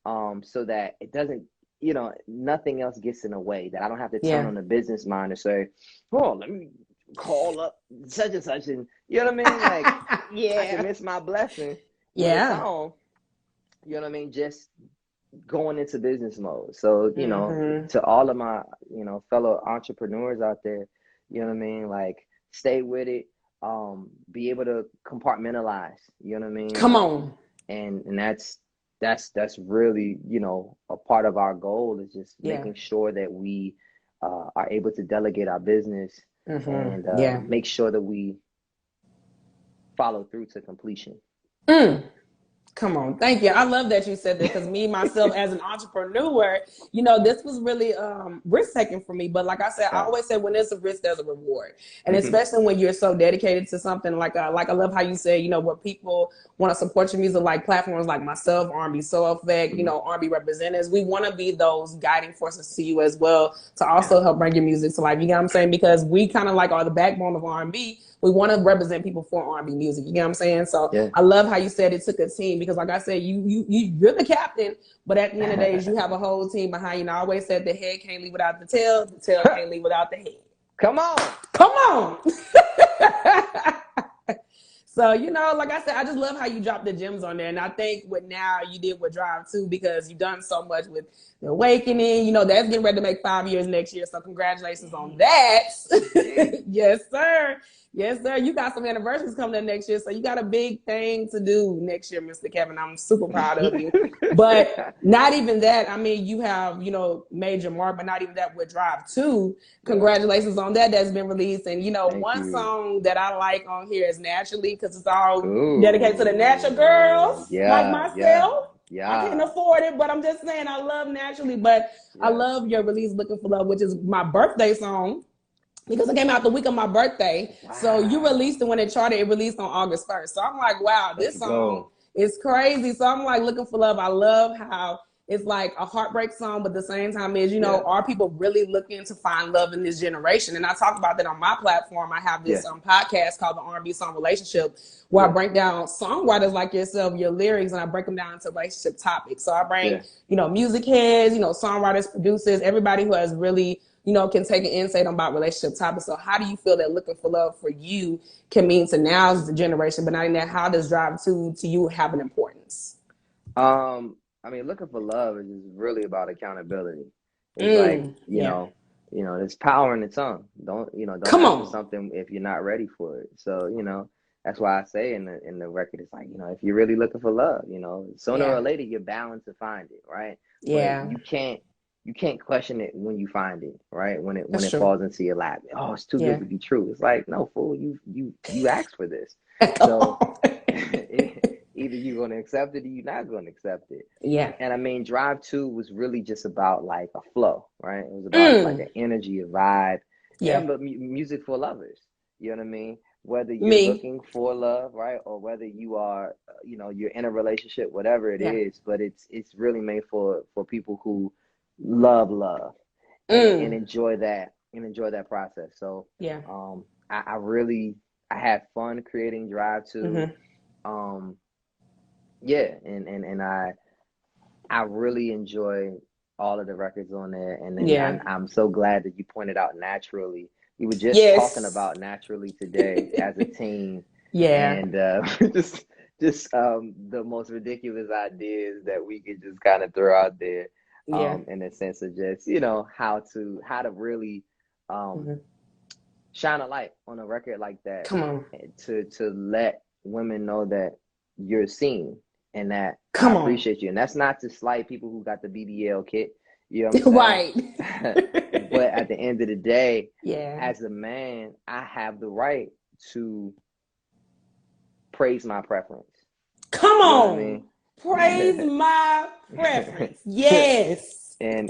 Speaker 2: so that it doesn't, you know, nothing else gets in the way, that I don't have to turn
Speaker 1: Yeah.
Speaker 2: on the business mind and say, oh, let me call up such and such. And you know what I mean? Like, I can
Speaker 1: Yeah.
Speaker 2: miss my blessing with a
Speaker 1: Yeah.
Speaker 2: song, you know what I mean? Just going into business mode. So, you know,
Speaker 1: Mm-hmm.
Speaker 2: to all of my, you know, fellow entrepreneurs out there, you know what I mean? Like stay with it. Be able to compartmentalize, you know what I mean?
Speaker 1: Come on.
Speaker 2: And that's really, you know, a part of our goal is just
Speaker 1: Yeah.
Speaker 2: making sure that we are able to delegate our business and
Speaker 1: Mm-hmm. Yeah.
Speaker 2: make sure that we follow through to completion.
Speaker 1: Mm. Come on, thank you. I love that you said that because me myself as an entrepreneur, this was really risk taking for me. But like I said, I
Speaker 2: Facts.
Speaker 1: always say when there's a risk, there's a reward, and
Speaker 2: Hmm.
Speaker 1: especially when you're so dedicated to something like I love how you say where people want to support your music, like platforms like myself, R&B Soul Effect,
Speaker 2: Hmm.
Speaker 1: R&B representatives. We want to be those guiding forces to you as well to
Speaker 2: Yeah.
Speaker 1: also help bring your music to life. You know what I'm saying? Because we kind of like are the backbone of R&B. We want to represent people for R&B music. You know what I'm saying? So
Speaker 2: Yeah.
Speaker 1: I love how you said it took a team because, like I said, you're the captain, but at the end of the day, you have a whole team behind you. And I always said the head can't leave without the tail can't leave without the head.
Speaker 2: Come on.
Speaker 1: Come on. So, like I said, I just love how you dropped the gems on there. And I think what now you did with Drive too, because you've done so much with The Awakening. That's getting ready to make 5 years next year. So congratulations on
Speaker 2: Yay.
Speaker 1: that.
Speaker 2: Yay.
Speaker 1: Yes, sir. Yes, sir. You got some anniversaries coming up next year. So you got a big thing to do next year, Mr. Kevin. I'm super proud of you. But not even that. I mean, you have, made your mark, but not even that with Drive 2.
Speaker 2: Yeah.
Speaker 1: Congratulations on that. That's been released. And,
Speaker 2: Thank
Speaker 1: one
Speaker 2: you.
Speaker 1: song that I like on here is Naturally because it's all dedicated to the natural
Speaker 2: Ooh.
Speaker 1: girls like
Speaker 2: Yeah. Yeah.
Speaker 1: myself. I can't
Speaker 2: Yeah.
Speaker 1: afford it, but I'm just saying I love Naturally. But I
Speaker 2: Yes.
Speaker 1: love your release Looking for Love, which is my birthday song because it came out the week of my birthday. So you
Speaker 2: Wow.
Speaker 1: released it when it charted. It released on August 1st. So I'm like, wow,
Speaker 2: Let's
Speaker 1: this song
Speaker 2: go.
Speaker 1: is crazy. So I'm like, Looking for Love. I love how it's like a heartbreak song, but at the same time is,
Speaker 2: Yeah.
Speaker 1: are people really looking to find love in this generation? And I talk about that on my platform. I have
Speaker 2: Yeah.
Speaker 1: this podcast called the R&B Song Relationship, where I
Speaker 2: Yeah.
Speaker 1: break down songwriters like yourself, your lyrics, and I break them down into relationship topics. So I bring,
Speaker 2: Yeah.
Speaker 1: music heads, songwriters, producers, everybody who has really can take an insight about relationship topics. So how do you feel that Looking for Love for you can mean to now's generation, but not in that, how does Drive to you have an importance?
Speaker 2: I mean, looking for love is just really about accountability. It's like,
Speaker 1: Yeah.
Speaker 2: there's power in the tongue. Don't
Speaker 1: Come
Speaker 2: ask for
Speaker 1: on.
Speaker 2: something if you're not ready for it. So, that's why I say in the record, it's like, if you're really looking for love, sooner or
Speaker 1: Yeah.
Speaker 2: later you're bound to find it, right? But
Speaker 1: Yeah.
Speaker 2: you can't question it when you find it, right? When
Speaker 1: That's
Speaker 2: it
Speaker 1: true.
Speaker 2: falls into your lap. Oh, it's too good
Speaker 1: Yeah.
Speaker 2: to be true. It's like, no, fool, you asked for this.
Speaker 1: Come
Speaker 2: So
Speaker 1: on.
Speaker 2: either you're gonna accept it or you're not gonna accept it.
Speaker 1: Yeah.
Speaker 2: And I mean, Drive 2 was really just about like a flow, right? It was about like
Speaker 1: Mm.
Speaker 2: an energy, a vibe,
Speaker 1: Yeah.
Speaker 2: and but music for lovers. You know what I mean? Whether you're
Speaker 1: Me.
Speaker 2: looking for love, right, or whether you are, you're in a relationship, whatever it
Speaker 1: Yeah.
Speaker 2: is, but it's really made for people who love and
Speaker 1: Mm.
Speaker 2: enjoy that process. So,
Speaker 1: Yeah.
Speaker 2: I really I had fun creating Drive 2.
Speaker 1: Mm-hmm.
Speaker 2: Um, yeah, and I really enjoy all of the records on there, and then
Speaker 1: Yeah.
Speaker 2: I'm so glad that you pointed out Naturally we were just talking
Speaker 1: Yes.
Speaker 2: about naturally today as a team,
Speaker 1: Yeah.
Speaker 2: and just the most ridiculous ideas that we could just kind of throw out there,
Speaker 1: Yeah.
Speaker 2: in the sense of just how to really um
Speaker 1: Mhm.
Speaker 2: shine a light on a record like that,
Speaker 1: Come on.
Speaker 2: to let women know that you're seen and that I
Speaker 1: Come on.
Speaker 2: appreciate you. And that's not to slight people who got the BBL kit, you know what I'm saying?
Speaker 1: Right.
Speaker 2: But at the end of the day,
Speaker 1: Yeah.
Speaker 2: as a man, I have the right to praise my preference.
Speaker 1: Come
Speaker 2: You know what I
Speaker 1: on.
Speaker 2: mean?
Speaker 1: Praise my preference. Yes.
Speaker 2: And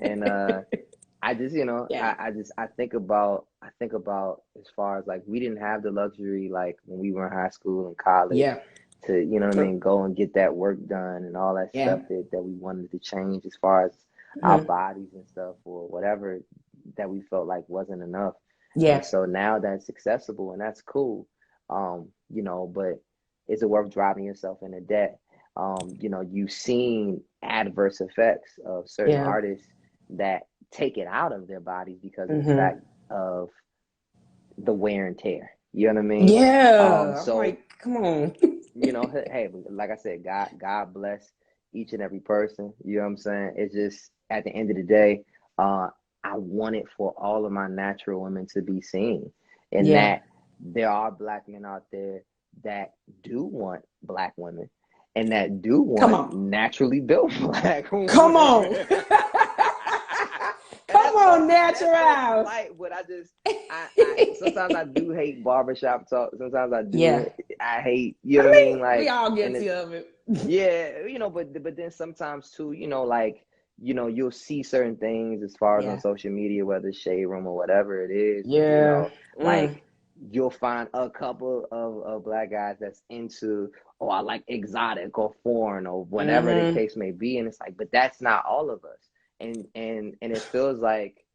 Speaker 2: I just,
Speaker 1: Yeah.
Speaker 2: I think about as far as like we didn't have the luxury like when we were in high school and college
Speaker 1: Yeah.
Speaker 2: to, you know what I
Speaker 1: True.
Speaker 2: mean, go and get that work done and all that
Speaker 1: Yeah.
Speaker 2: stuff that we wanted to change as far as our
Speaker 1: Mhm.
Speaker 2: bodies and stuff or whatever that we felt like wasn't enough. And
Speaker 1: Yeah.
Speaker 2: so now that's accessible and that's cool. But is it worth driving yourself into debt? You've seen adverse effects of certain
Speaker 1: Yeah.
Speaker 2: artists that take it out of their bodies because of the
Speaker 1: Mhm.
Speaker 2: fact of the wear and tear. You know what I mean?
Speaker 1: Yeah. I'm
Speaker 2: So
Speaker 1: like, come on.
Speaker 2: hey, like I said, God bless each and every person. You know what I'm saying? It's just at the end of the day, uh, I want it for all of my natural women to be seen, and
Speaker 1: Yeah.
Speaker 2: that there are black men out there that do want black women, and that do
Speaker 1: Come
Speaker 2: want
Speaker 1: on.
Speaker 2: naturally built black
Speaker 1: Come
Speaker 2: women.
Speaker 1: on.
Speaker 2: And
Speaker 1: Come on,
Speaker 2: that's no
Speaker 1: natural.
Speaker 2: slight, but I sometimes I do hate barbershop talk. Sometimes
Speaker 1: Yeah.
Speaker 2: I hate, you
Speaker 1: I
Speaker 2: know what I mean?
Speaker 1: mean, we
Speaker 2: Like,
Speaker 1: all
Speaker 2: and
Speaker 1: guilty
Speaker 2: it,
Speaker 1: of it.
Speaker 2: yeah, but then sometimes too, like, you'll see certain things as far as on
Speaker 1: Yeah.
Speaker 2: social media, whether it's shade room or whatever it is,
Speaker 1: Yeah. Mm.
Speaker 2: like you'll find a couple of black guys that's into, oh, I like exotic or foreign or whatever the
Speaker 1: Mm-hmm.
Speaker 2: case may be, and it's like, but that's not all of us, and it feels like,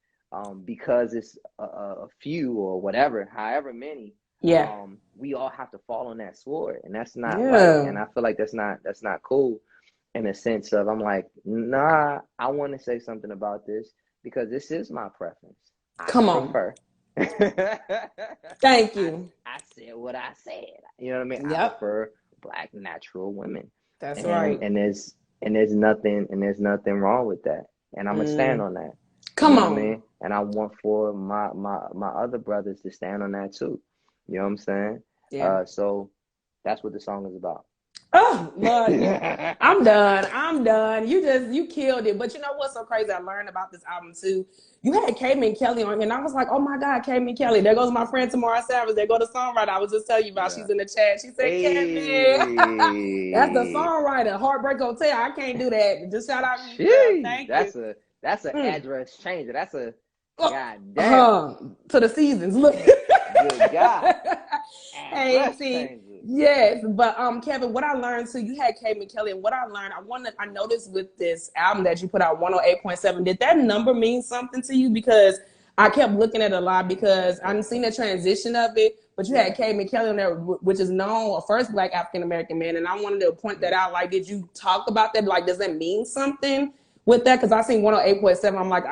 Speaker 2: because it's a few or whatever, however many,
Speaker 1: Yeah.
Speaker 2: we all have to fall on that sword, and that's not right.
Speaker 1: Yeah.
Speaker 2: And I feel like that's not cool. In a sense of, I'm like, nah, I want to say something about this because this is my preference. I
Speaker 1: Come on.
Speaker 2: prefer. I
Speaker 1: Thank you.
Speaker 2: I said what I said. You know what I mean? I
Speaker 1: Yep.
Speaker 2: prefer black natural women,
Speaker 1: That's
Speaker 2: and
Speaker 1: right.
Speaker 2: and there's there's nothing wrong with that, and I'm gonna stand
Speaker 1: Mm.
Speaker 2: on that. You
Speaker 1: Come
Speaker 2: know what I
Speaker 1: on.
Speaker 2: mean? And I want for my other brothers to stand on that too. You know what I'm saying?
Speaker 1: Yeah.
Speaker 2: So that's what the song is about.
Speaker 1: Oh, Lord. I'm done. I'm done. You killed it. But you know what's so crazy? I learned about this album too. You had Cayman Kelly on here, and I was like, oh my God, Cayman Kelly. There goes my friend Tamara Savage. There go the songwriter. I was just telling you about.
Speaker 2: Yeah.
Speaker 1: She's in the chat. She said, Cayman. That's the
Speaker 2: Hey.
Speaker 1: songwriter. Heartbreak Hotel. I can't do that. Just shout out to you, girl.
Speaker 2: Sheesh.
Speaker 1: Thank you.
Speaker 2: That's an
Speaker 1: Mm.
Speaker 2: address changer. That's a
Speaker 1: Oh,
Speaker 2: god damn.
Speaker 1: to the seasons. Look.
Speaker 2: Good God.
Speaker 1: Hey,
Speaker 2: Address
Speaker 1: see,
Speaker 2: changer.
Speaker 1: yes, but Kevin, what I learned too, you had Kate McKelly, and what I learned, I noticed with this album that you put out, 108.7, did that number mean something to you? Because I kept looking at it a lot because I've seen the transition of it, but you had
Speaker 2: Yeah.
Speaker 1: Kate McKelly on there, which is known a first Black African American man, and I wanted to point that
Speaker 2: Yeah.
Speaker 1: out. Like, did you talk about that? Like, does that mean something? With that, because I seen 108.7, I'm like,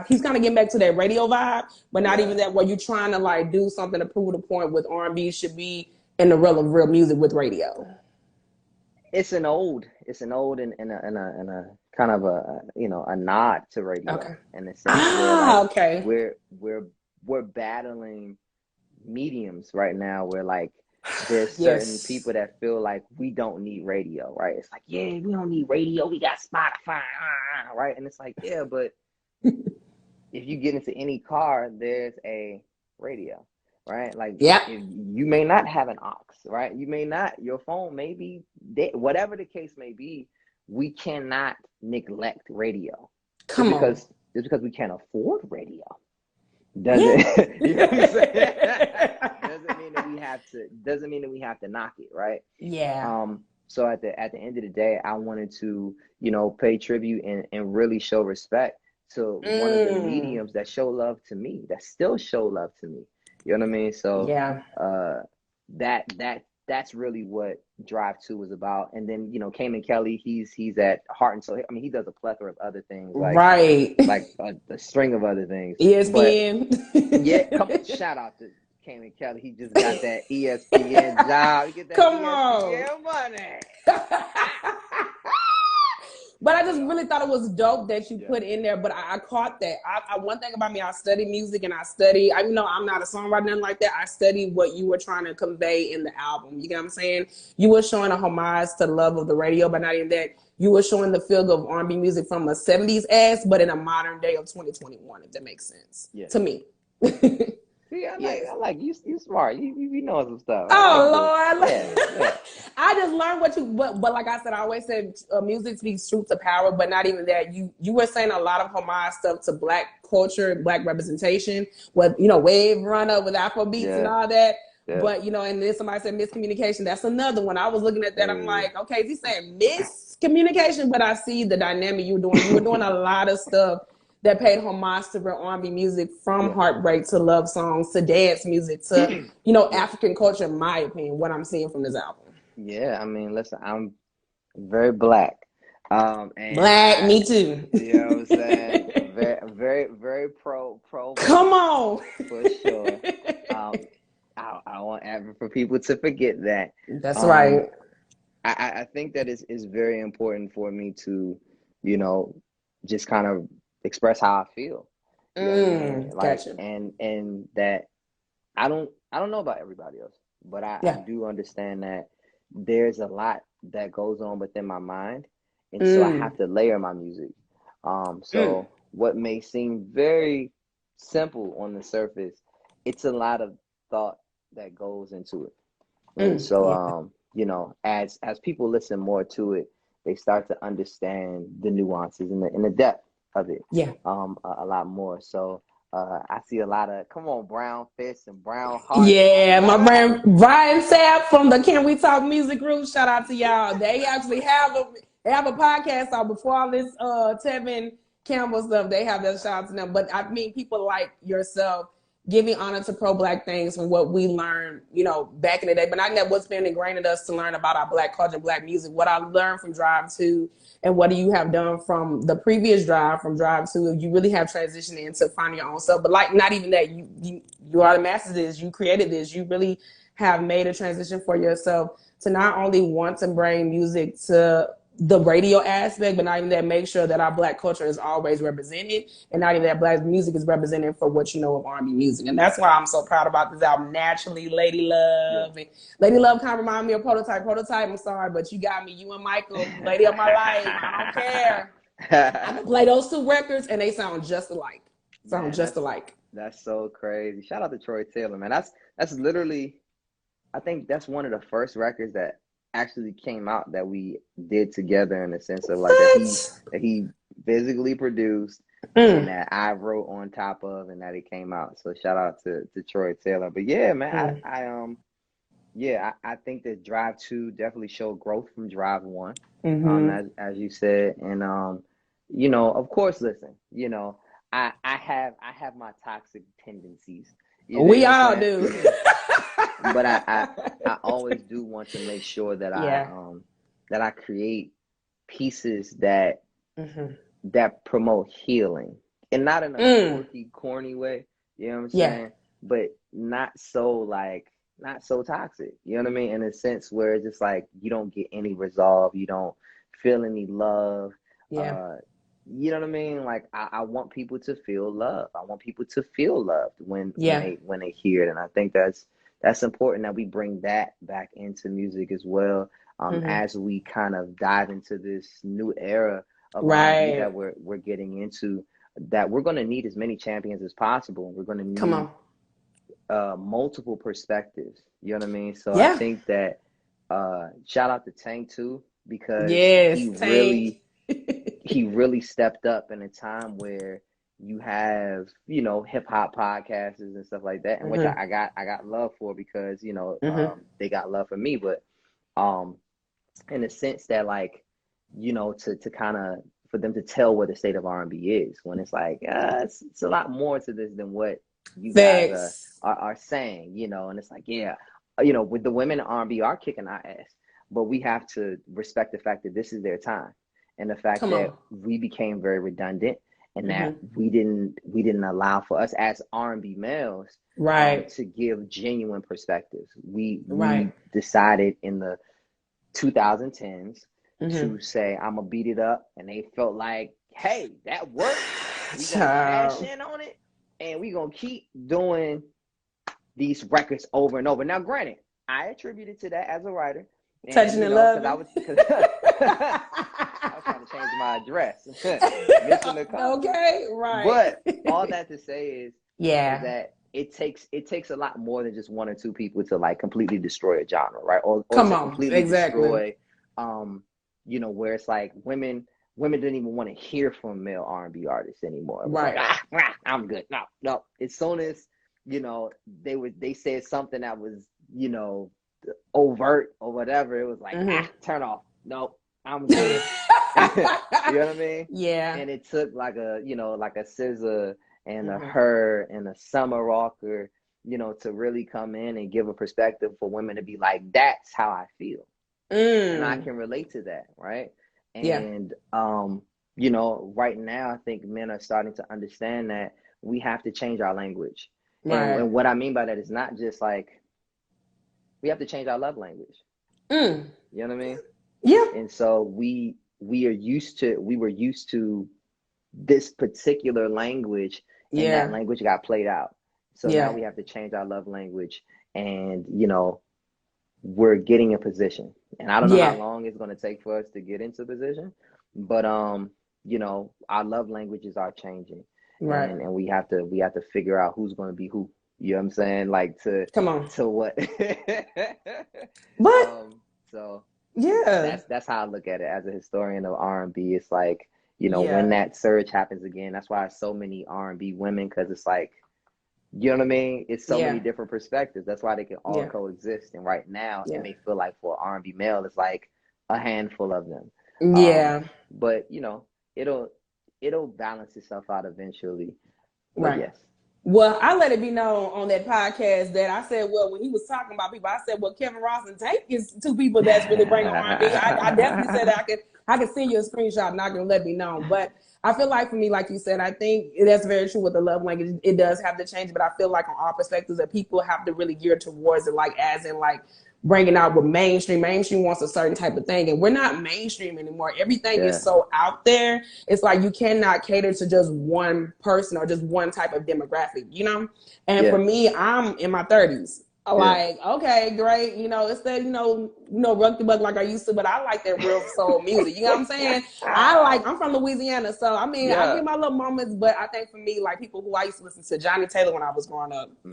Speaker 1: he's kind of getting back to that radio vibe, but not even
Speaker 2: Yeah.
Speaker 1: that where you're trying to like do something to prove the point with R&B should be in the realm of real music with radio.
Speaker 2: It's an old and a kind of a nod to radio
Speaker 1: Okay.
Speaker 2: in a sense where
Speaker 1: Ah,
Speaker 2: like
Speaker 1: okay.
Speaker 2: we're battling mediums right now where like there's certain
Speaker 1: Yes.
Speaker 2: people that feel like we don't need radio, right? It's like, yeah, we don't need radio, we got Spotify, right? And it's like, yeah, but if you get into any car, there's a radio, right? Like
Speaker 1: Yep.
Speaker 2: if you may not have an aux, right? You may not, your phone may be dead, whatever the case may be, we cannot neglect radio. Just
Speaker 1: Come on.
Speaker 2: because just because we can't afford radio
Speaker 1: Yeah.
Speaker 2: doesn't you know what I'm saying? Doesn't mean that we have to knock it, right?
Speaker 1: Yeah.
Speaker 2: So at the end of the day, I wanted to, pay tribute and really show respect to one of the
Speaker 1: Mm.
Speaker 2: mediums that show love to me, that still show love to me. You know what I mean? So
Speaker 1: Yeah.
Speaker 2: uh that that's really what Drive 2 was about. And then, you know, Cayman Kelly, he's at Heart and Soul. I mean, he does a plethora of other things,
Speaker 1: Right.
Speaker 2: like a string of other things. But
Speaker 1: ESPN.
Speaker 2: yeah, shout out to Cayman Kelly. He just got that ESPN job. He get that
Speaker 1: Come on.
Speaker 2: ESPN money.
Speaker 1: But I just really thought it was dope that you
Speaker 2: Yeah.
Speaker 1: put in there. But I caught that. One thing about me, I study music and I study. I know I'm not a songwriter, nothing like that. I study what you were trying to convey in the album. You get what I'm saying? You were showing a homage to the love of the radio, but not even that. You were showing the feel of R&B music from a 70s ass, but in a modern day of 2021, if that makes sense to me.
Speaker 2: See, I like you smart. You know some stuff.
Speaker 1: Oh, Lord.
Speaker 2: Yeah.
Speaker 1: I just learned what you, but like I said, I always said music speaks truth to power, but not even that. You were saying a lot of homage stuff to Black culture, Black representation, with, you know, Wave Runner with Afro beats and all that. Yeah. But, you know, and then somebody said miscommunication. That's another one. I was looking at that. I'm like, okay, is he saying miscommunication? But I see the dynamic you were doing. You were doing a lot of stuff that paid homage to real R&B music, from heartbreak to love songs to dance music to, you know, African culture, in my opinion, what I'm seeing from this album.
Speaker 2: Yeah, I mean, listen, I'm very Black. And
Speaker 1: me too.
Speaker 2: You know what I'm saying? Very pro.
Speaker 1: Come on.
Speaker 2: For sure. I want for people to forget that.
Speaker 1: That's right.
Speaker 2: I think that is very important for me to, you know, just kind of express how I feel. You know what I mean? Like, gotcha. And that I don't know about everybody else, but I do understand that there's a lot that goes on within my mind, and so I have to layer my music. So what may seem very simple on the surface, it's a lot of thought that goes into it. And so you know, as people listen more to it, they start to understand the nuances and the depth of it. A lot more. So I see a lot of brown fists and brown hearts.
Speaker 1: Yeah, my friend Brian Sapp from the Can We Talk Music Group. Shout out to y'all. They actually have a podcast out before all this Tevin Campbell stuff. They have that, shout out to them. But I mean, people like yourself giving honor to pro-Black things from what we learned, you know, back in the day. But I know what's been ingrained in us to learn about our Black culture, Black music. What I learned from Drive 2 and what you have done from the previous Drive, from Drive 2, you really have transitioned into finding your own self. But like, not even that, you are the master of this, you created this, you really have made a transition for yourself to not only want to bring music to the radio aspect, but not even that, make sure that our Black culture is always represented, and not even that Black music is represented for what you know of R&B music. And that's why I'm so proud about this album. Naturally, Lady Love. Yeah. Lady Love kind of reminds me of Prototype. I'm sorry, but you got me. You and Michael, Lady of My Life. I don't care. I can play those two records, and they sound just alike. Alike.
Speaker 2: That's so crazy. Shout out to Troy Taylor, man. That's literally, I think that's one of the first records that actually came out that we did together, in the sense of like that he physically produced and that I wrote on top of, and that it came out. So shout out to Troy Taylor. But yeah, man, I think that Drive 2 definitely showed growth from Drive 1, as you said. And you know, of course, listen, you know, I have my toxic tendencies.
Speaker 1: We all do.
Speaker 2: But I always do want to make sure that I create pieces that that promote healing, and not in a quirky, corny way. You know what I'm saying? But not so toxic. You know what I mean? In a sense where it's just like you don't get any resolve, you don't feel any love. You know what I mean? Like I want people to feel love. I want people to feel loved when they hear it, and I think that's important that we bring that back into music as well, as we kind of dive into this new era of R&B that we're getting into, that we're going to need as many champions as possible. We're going to need multiple perspectives. You know what I mean? So I think that shout out to Tank too, because he really stepped up in a time where you have, you know, hip hop podcasters and stuff like that, and which I got love for, because, you know, they got love for me, but in a sense that, like, you know, to kind of, for them to tell what the state of R&B is, when it's like it's a lot more to this than what you guys are saying, you know. And it's like, you know, with the women in R&B are kicking our ass, but we have to respect the fact that this is their time, and the fact
Speaker 1: Come
Speaker 2: that
Speaker 1: on.
Speaker 2: we became very redundant, and that
Speaker 1: Mm-hmm.
Speaker 2: we didn't allow for us as R&B males
Speaker 1: Right.
Speaker 2: to give genuine perspectives. We
Speaker 1: Right.
Speaker 2: decided in the 2010s
Speaker 1: Mm-hmm.
Speaker 2: to say I'm gonna beat it up, and they felt like, hey, that worked. We gonna cash
Speaker 1: Child.
Speaker 2: in on it, and we gonna keep doing these records over and over. Now, granted, I attributed to that as a writer, and
Speaker 1: Touching
Speaker 2: you
Speaker 1: and
Speaker 2: know, because
Speaker 1: loving.
Speaker 2: I was trying to change my address, mission accomplished.
Speaker 1: Okay, right.
Speaker 2: But all that to say is
Speaker 1: Yeah.
Speaker 2: that it takes a lot more than just one or two people to like completely destroy a genre, right? Or
Speaker 1: Come
Speaker 2: to
Speaker 1: on.
Speaker 2: completely
Speaker 1: Exactly.
Speaker 2: destroy, you know, where it's like women didn't even want to hear from male R&B artists anymore. It was like,
Speaker 1: Right.
Speaker 2: I'm good. No, no. As soon as, you know, they said something that was, you know, overt or whatever, it was like,
Speaker 1: Mm-hmm.
Speaker 2: turn off. No, I'm good. You know what I mean?
Speaker 1: Yeah.
Speaker 2: And it took like a, you know, like a SZA and a
Speaker 1: Mm-hmm.
Speaker 2: Her and a Summer Walker, you know, to really come in and give a perspective for women to be like, that's how I feel. And I
Speaker 1: Mm.
Speaker 2: can relate to that, right?
Speaker 1: Yeah.
Speaker 2: And you know, right now I think men are starting to understand that we have to change our language.
Speaker 1: Right.
Speaker 2: And what I mean by that is not just like we have to change our love language.
Speaker 1: Mm.
Speaker 2: You know what I mean?
Speaker 1: Yeah.
Speaker 2: And so we were used to this particular language, and that
Speaker 1: Yeah.
Speaker 2: language got played out. So now
Speaker 1: Yeah.
Speaker 2: we have to change our love language, and you know, we're getting a position. And I don't know how
Speaker 1: Yeah.
Speaker 2: long it's going to take for us to get into position, but you know, our love languages are changing,
Speaker 1: Right.
Speaker 2: and we have to figure out who's going to be who. You know what I'm saying? Like
Speaker 1: Come on.
Speaker 2: to what?
Speaker 1: But
Speaker 2: um, so
Speaker 1: yeah.
Speaker 2: that's how I look at it as a historian of R&B. It's like, you know, when
Speaker 1: Yeah.
Speaker 2: that surge happens again, that's why so many R&B women, because it's like, you know what I mean? It's so many
Speaker 1: Yeah.
Speaker 2: different perspectives. That's why they can all
Speaker 1: Yeah.
Speaker 2: coexist. And right now, it
Speaker 1: Yeah.
Speaker 2: may feel like for an R&B male, it's like a handful of them. Um,
Speaker 1: Yeah.
Speaker 2: but you know, it'll it'll balance itself out eventually. But
Speaker 1: Right.
Speaker 2: yes.
Speaker 1: Well, I let it be known on that podcast that I said, well, when he was talking about people, I said, well, Kevin Ross and Tank is two people that's really bringing R&B. I definitely said that I could send you a screenshot and I can let me know. But I feel like for me, like you said, I think that's very true with the love language. It does have to change, but I feel like on all perspectives that people have to really gear towards it, like as in like bringing out with mainstream. Mainstream wants a certain type of thing, and we're not mainstream anymore. Everything is
Speaker 2: Yeah.
Speaker 1: so out there. It's like you cannot cater to just one person or just one type of demographic, you know? And for
Speaker 2: Yeah.
Speaker 1: me, I'm in my 30s.
Speaker 2: Yeah.
Speaker 1: Like, okay, great. You know, it's that, rugby bug like I used to, but I like that real soul music. You know what I'm saying? I'm from Louisiana. So, I mean, I
Speaker 2: Yeah.
Speaker 1: get my little moments, but I think for me, like people who I used to listen to Johnny Taylor when I was growing up,
Speaker 2: Hmm.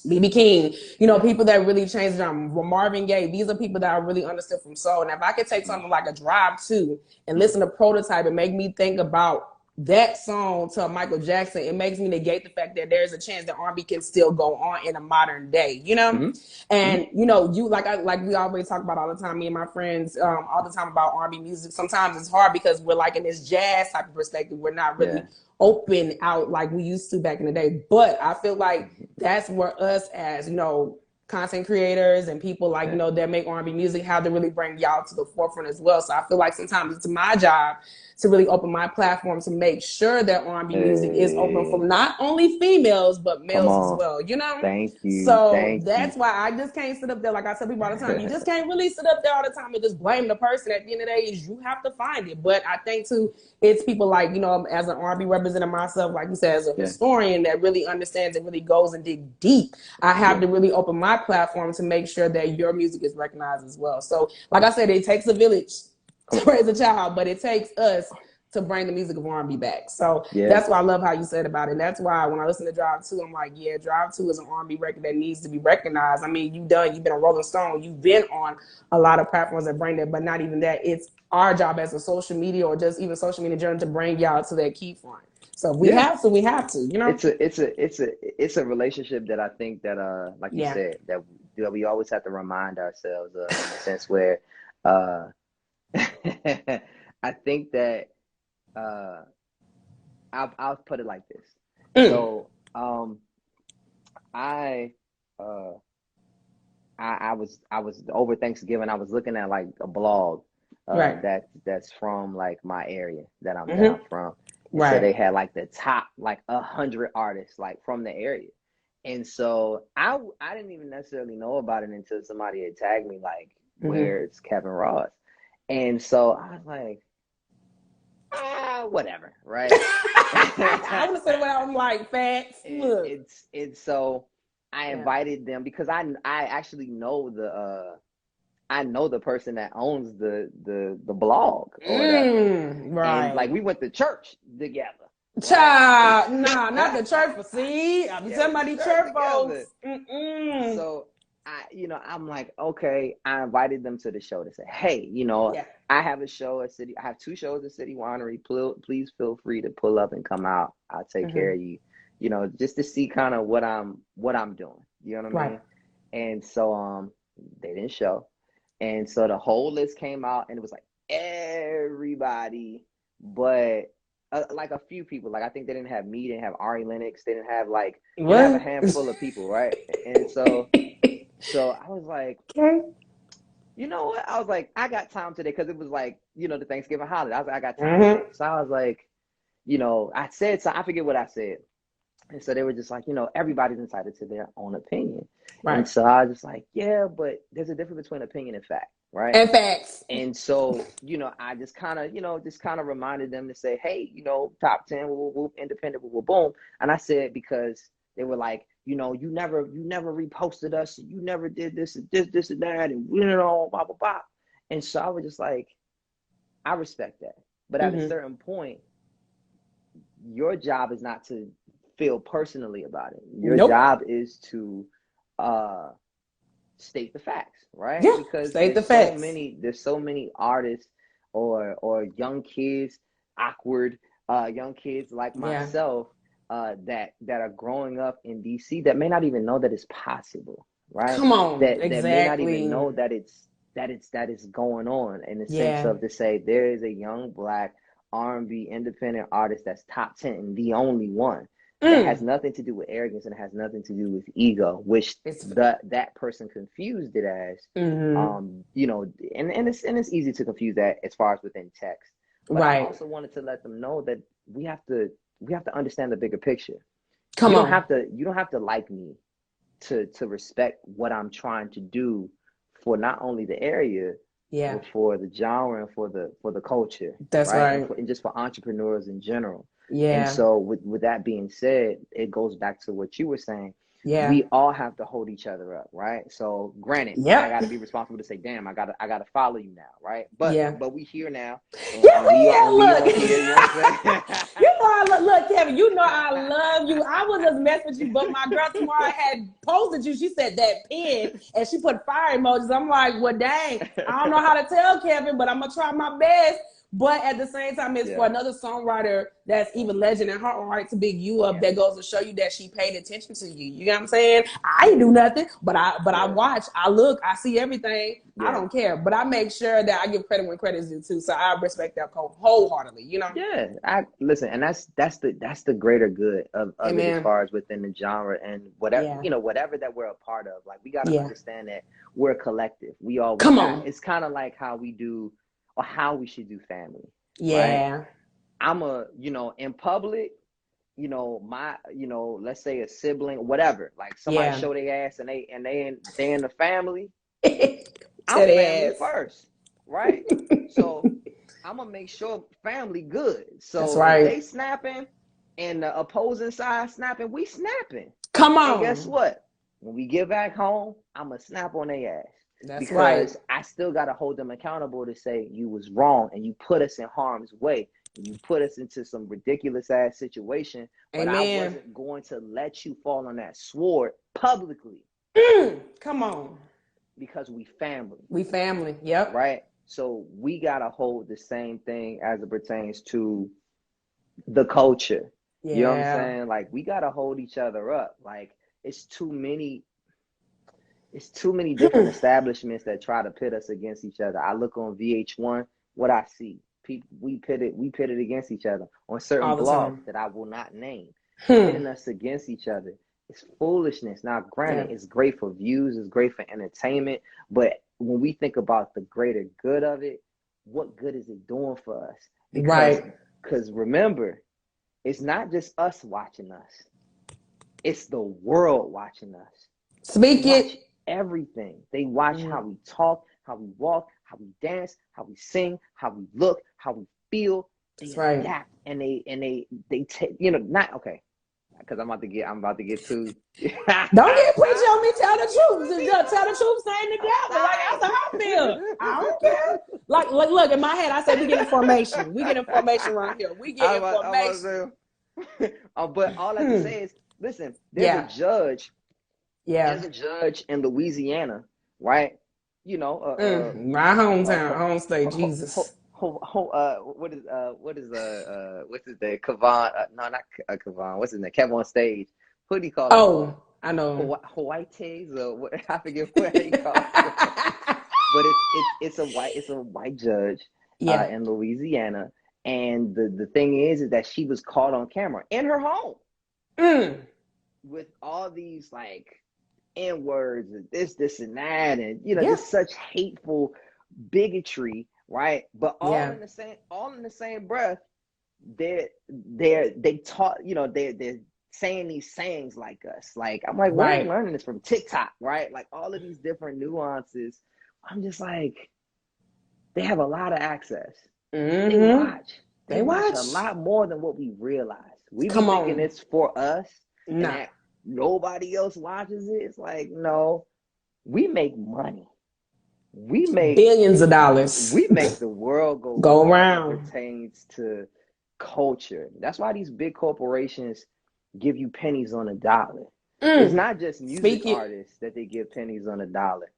Speaker 1: BB King,
Speaker 2: Yeah.
Speaker 1: people that really changed them. Marvin Gaye, these are people that I really understood from soul. And if I could take
Speaker 2: Hmm.
Speaker 1: something like a drive to and listen to Prototype and make me think about that song to Michael Jackson, it makes me negate the fact that there's a chance that R&B can still go on in a modern day, you know?
Speaker 2: Hmm. Hmm.
Speaker 1: And you like we always talk about all the time, me and my friends, all the time about R&B music. Sometimes it's hard because we're like in this jazz type of perspective. We're not
Speaker 2: Yeah.
Speaker 1: really open out like we used to back in the day. But I feel like that's where us as content creators and people like
Speaker 2: Yeah.
Speaker 1: that make R&B music have to really bring y'all to the forefront as well. So I feel like sometimes it's my job to really open my platform to make sure that R&B music is open for
Speaker 2: Hey,
Speaker 1: not only females but
Speaker 2: come
Speaker 1: males as
Speaker 2: on.
Speaker 1: well.
Speaker 2: Thank you.
Speaker 1: So
Speaker 2: Thank you.
Speaker 1: that's why I just can't sit up there. Like I tell people all the time, you just can't really sit up there all the time and just blame the person. At the end of the day, is you have to find it. But I think too, it's people like as an R&B representative myself, like you said, as a
Speaker 2: Yeah.
Speaker 1: historian that really understands and really goes and dig deep. I have
Speaker 2: Yeah.
Speaker 1: to really open my platform to make sure that your music is recognized as well. So, like I said, it takes a village
Speaker 2: Come
Speaker 1: to
Speaker 2: on.
Speaker 1: raise a child, but it takes us to bring the music of R&B back. So
Speaker 2: Yeah.
Speaker 1: that's why I love how you said about it. And that's why when I listen to Drive 2, I'm like, yeah, Drive 2 is an R&B record that needs to be recognized. I mean, you've been a Rolling Stone, you've been on a lot of platforms that bring that, but not even that. It's our job as a social media or just even social media journey to bring y'all to that key front. So if we
Speaker 2: Yeah.
Speaker 1: have to, we have to,
Speaker 2: It's a relationship that I think that like you
Speaker 1: Yeah.
Speaker 2: said that we always have to remind ourselves of, in the sense where uh I think that uh I'll put it like this.
Speaker 1: Mm.
Speaker 2: So I uh I was over Thanksgiving. I was looking at like a blog
Speaker 1: Right.
Speaker 2: that's from like my area that I'm
Speaker 1: Mm-hmm.
Speaker 2: from, and so
Speaker 1: Right.
Speaker 2: they had like the top like 100 artists like from the area, and so I didn't even necessarily know about it until somebody had tagged me like,
Speaker 1: Mm-hmm.
Speaker 2: where's Kevin Ross, and so I was like, whatever, right?
Speaker 1: I want to say what I'm like, facts. Look.
Speaker 2: It's so I
Speaker 1: Yeah.
Speaker 2: invited them because I actually know I know the person that owns the blog or whatever. And like
Speaker 1: Right.
Speaker 2: we went to church together, right?
Speaker 1: Child, nah, not the church for see. I'm
Speaker 2: Yeah,
Speaker 1: talking
Speaker 2: we
Speaker 1: about
Speaker 2: went to
Speaker 1: these
Speaker 2: church
Speaker 1: church
Speaker 2: together.
Speaker 1: folks. Mm-mm.
Speaker 2: So I'm like, okay, I invited them to the show to say, hey,
Speaker 1: Yeah.
Speaker 2: I have a show at City. I have two shows at City Winery. Please feel free to pull up and come out. I'll take care
Speaker 1: Mm-hmm.
Speaker 2: of you. Just to see kind of what I'm doing. You know what I
Speaker 1: Right.
Speaker 2: mean? And so they didn't show. And so the whole list came out, and it was like everybody, but like a few people. Like I think they didn't have me, they didn't have Ari Lennox, they didn't have a
Speaker 1: What?
Speaker 2: handful of people, right? And so I was like,
Speaker 1: Okay.
Speaker 2: you know what? I was like, I got time today because it was like, the Thanksgiving holiday. I was like, I got time
Speaker 1: Mm-hmm.
Speaker 2: today. So I was like, I said so I forget what I said. And so they were just like, everybody's entitled to their own opinion. And
Speaker 1: Right.
Speaker 2: so I was just like, yeah, but there's a difference between opinion and fact, right?
Speaker 1: And facts.
Speaker 2: And so, I just kind of reminded them to say, hey, top 10, whoop, whoop, independent, whoop, whoop, boom. And I said, because they were like, you never reposted us, you never did this and that, and blah, blah, blah. And so I was just like, I respect that. But at a
Speaker 1: Mm-hmm.
Speaker 2: certain point, your job is not to feel personally about it. Your
Speaker 1: Nope.
Speaker 2: job is to uh state the facts, right?
Speaker 1: Yeah.
Speaker 2: Because
Speaker 1: State the facts.
Speaker 2: there's so many artists or young kids, awkward young kids like
Speaker 1: Yeah.
Speaker 2: myself that are growing up in DC that may not even know that it's possible, right?
Speaker 1: Come on.
Speaker 2: That may not even
Speaker 1: Exactly.
Speaker 2: know that it's going on, in the sense
Speaker 1: Yeah.
Speaker 2: of, to say there is a young black R&B independent artist that's top 10 and the only one. That has
Speaker 1: Mm.
Speaker 2: nothing to do with arrogance, and it has nothing to do with ego, which
Speaker 1: It's
Speaker 2: that person confused it as.
Speaker 1: mm-hmm.
Speaker 2: And it's easy to confuse that as far as within text. But I
Speaker 1: Right.
Speaker 2: also wanted to let them know that we have to understand the bigger picture.
Speaker 1: Come on.
Speaker 2: You don't have to like me to respect what I'm trying to do for not only the area,
Speaker 1: Yeah.
Speaker 2: but for the genre and for the culture,
Speaker 1: That's
Speaker 2: right?
Speaker 1: right.
Speaker 2: And just for entrepreneurs in general. And
Speaker 1: Yeah.
Speaker 2: so with that being said, it goes back to what you were saying.
Speaker 1: Yeah.
Speaker 2: We all have to hold each other up, right? So granted, I
Speaker 1: Yep.
Speaker 2: got to be responsible to say, damn, I gotta follow you now, right? But
Speaker 1: Yeah.
Speaker 2: we here now,
Speaker 1: Yeah,
Speaker 2: and we
Speaker 1: yeah,
Speaker 2: on
Speaker 1: look.
Speaker 2: here, you know what I'm saying?
Speaker 1: You know I look, Kevin, you know I love you. I was just messing with you, but my girl tomorrow had posted you. She said that pin and she put fire emojis. I'm like, well, dang, I don't know how to tell Kevin, but I'm gonna try my best. But at the same time, it's for
Speaker 2: Yeah,
Speaker 1: another songwriter that's even legend in her own right to big you up.
Speaker 2: yeah,
Speaker 1: That goes to show you that she paid attention to you. You know what I'm saying? I ain't do nothing, but I
Speaker 2: yeah,
Speaker 1: watch, I look, I see everything. I
Speaker 2: yeah.
Speaker 1: don't care, but I make sure that I give credit when credit is due too. So I respect that wholeheartedly. You know?
Speaker 2: Yeah, I listen, and that's the greater good of it, as
Speaker 1: Amen.
Speaker 2: far as within the genre and whatever,
Speaker 1: Yeah.
Speaker 2: whatever that we're a part of. Like, we got to
Speaker 1: Yeah.
Speaker 2: understand that we're a collective. We all we
Speaker 1: Come
Speaker 2: got.
Speaker 1: on.
Speaker 2: It's kind of like how we do, or how we should do family, right?
Speaker 1: Yeah.
Speaker 2: I'm in public, let's say a sibling, whatever. Like, somebody
Speaker 1: Yeah.
Speaker 2: show their ass, and they in the family. I'm
Speaker 1: Tell the
Speaker 2: family
Speaker 1: ass.
Speaker 2: first, right? So I'm gonna make sure family good.
Speaker 1: That's
Speaker 2: So if
Speaker 1: right.
Speaker 2: they snapping and the opposing side snapping, we snapping.
Speaker 1: Come
Speaker 2: And guess
Speaker 1: on.
Speaker 2: what? When we get back home, I'm gonna snap on their ass,
Speaker 1: That's right.
Speaker 2: because I still gotta hold them accountable to say, you was wrong and you put us in harm's way. And you put us into some ridiculous ass situation, but I
Speaker 1: Amen.
Speaker 2: wasn't going to let you fall on that sword publicly,
Speaker 1: Come on.
Speaker 2: because we family.
Speaker 1: We family. Yep.
Speaker 2: Right? So we gotta hold the same thing as it pertains to the culture. You know what I'm
Speaker 1: Yeah.
Speaker 2: saying? Like, we gotta hold each other up. Like, it's too many different establishments that try to pit us against each other. I look on VH1, what I see. People, we pitted against each other on certain
Speaker 1: All the
Speaker 2: blogs
Speaker 1: time.
Speaker 2: that I will not name,
Speaker 1: Hmm.
Speaker 2: pitting us against each other. It's foolishness. Now,
Speaker 1: Yeah.
Speaker 2: granted, it's great for views, it's great for entertainment, but when we think about the greater good of it, what good is it doing for us?
Speaker 1: Right.
Speaker 2: Because remember, it's not just us watching us. It's the world watching us. They
Speaker 1: Speak
Speaker 2: watch
Speaker 1: it.
Speaker 2: everything. They watch how we talk, how we walk, how we dance, how we sing, how we look, how we feel. They
Speaker 1: That's right.
Speaker 2: adapt and they take, you know, not okay. Because I'm about to get too.
Speaker 1: Don't get preachy on me. Tell the truth. Tell the truth. Saying the devil. Like that's how I feel. I don't care. Like look in my head. I say we get information. We get information around here. We get information.
Speaker 2: But all I have to say is, listen.
Speaker 1: Yeah.
Speaker 2: There's a judge in Louisiana, right? You know,
Speaker 1: my hometown, home state, Jesus.
Speaker 2: What's his name? Kavon? No, not Kavon. What's his name? Kev on stage. Who do you call him?
Speaker 1: Oh, I know.
Speaker 2: Hawaii's or what? I forget what he called him. But it's a white judge in Louisiana, and the thing is that she was caught on camera in her home with all these like N words and this and that, and you know, just such hateful bigotry, right? But all in the same breath, they taught, you know, they're saying these sayings like us. Like I'm like, where are you learning this from? TikTok, right? Like all of these different nuances. I'm just like, they have a lot of access. They watch a lot more than what we realize. We be thinking it's for us, and that nobody else watches it. It's like, no, we make money. We make
Speaker 1: billions of dollars.
Speaker 2: We make the world go around. It pertains to culture. That's why these big corporations give you pennies on a dollar. It's not just music artists that they give pennies on a dollar.